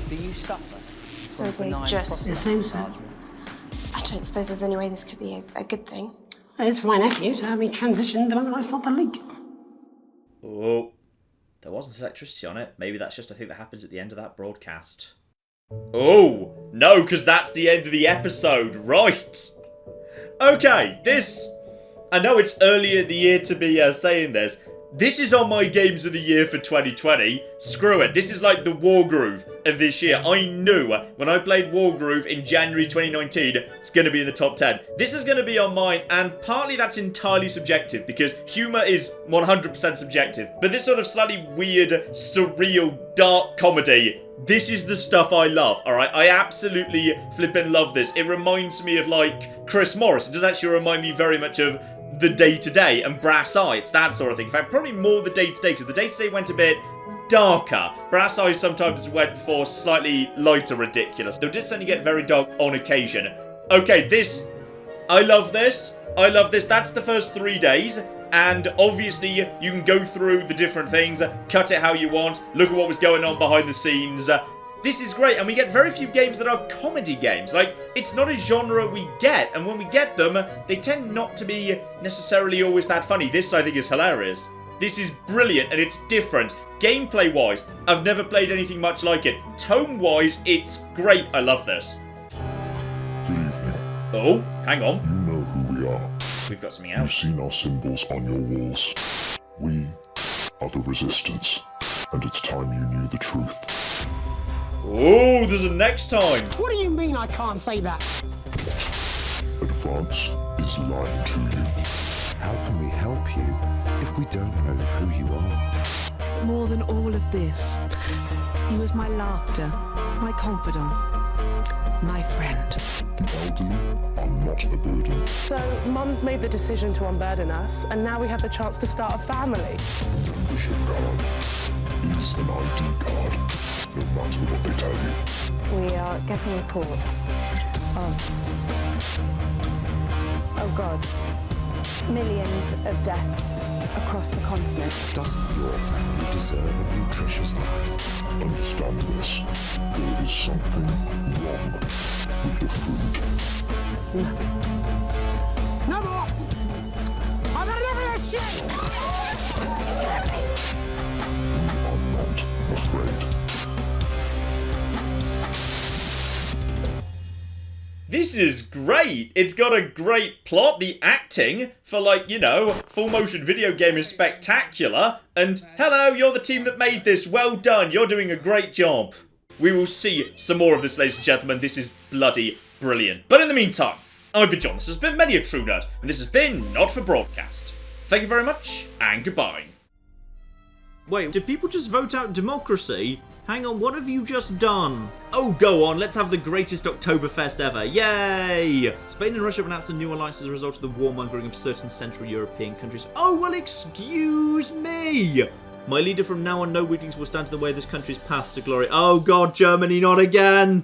Do you suffer? So they just... The same, sir. I don't suppose there's any way this could be a good thing. It's for my nephew, so we transitioned the moment I stopped the leak. Oh, there wasn't electricity on it. Maybe that's just a thing that happens at the end of that broadcast. Oh, no, because that's the end of the episode, right? Okay, this... I know it's early in the year to be saying this. This is on my Games of the Year for 2020. Screw it. This is like the Wargroove of this year. I knew when I played Wargroove in January 2019, it's going to be in the top 10. This is going to be on mine, and partly that's entirely subjective, because humour is 100% subjective. But this sort of slightly weird, surreal, dark comedy, this is the stuff I love, alright? I absolutely flippin' love this. It reminds me of, like, Chris Morris. It does actually remind me very much of the Day-to-Day and Brass Eye. It's that sort of thing. In fact, probably more the Day-to-Day, because the Day-to-Day went a bit darker. Brass Eye sometimes went for slightly lighter ridiculous. Though it did certainly get very dark on occasion. Okay, this... I love this. I love this. That's the first 3 days. And obviously, you can go through the different things, cut it how you want, look at what was going on behind the scenes. This is great, and we get very few games that are comedy games. Like, it's not a genre we get, and when we get them, they tend not to be necessarily always that funny. This, I think, is hilarious. This is brilliant, and it's different. Gameplay-wise, I've never played anything much like it. Tone-wise, it's great. I love this. Good evening. Oh, hang on. You know who we are. We've got something You've else. seen our symbols on your walls. We are the Resistance, and it's time you knew the truth. Oh, there's a next time. What do you mean I can't say that? Advance is lying to you. How can we help you if we don't know who you are? More than all of this, he was my laughter, my confidant, my friend. The elderly are not a burden. So, Mum's made the decision to unburden us, and now we have the chance to start a family. Bishop Gallo is an ID card, no matter what they tell you. We are getting reports of... oh God. Millions of deaths across the continent. Doesn't your family deserve a nutritious life? Understand this. There is something wrong with the food. No more! I've had enough of this shit! This is great! It's got a great plot, the acting for, like, you know, full motion video game is spectacular, and hello, you're the team that made this, well done, you're doing a great job. We will see some more of this, ladies and gentlemen, this is bloody brilliant. But in the meantime, I've been John, this has been Many a True Nerd, and this has been Not for Broadcast. Thank you very much, and goodbye. Wait, did people just vote out democracy? Hang on, what have you just done? Oh, go on, let's have the greatest Oktoberfest ever. Yay! Spain and Russia have announced a new alliance as a result of the warmongering of certain Central European countries. Oh, well, excuse me! My leader from now on, no meetings will stand in the way of this country's path to glory. Oh, God, Germany, not again!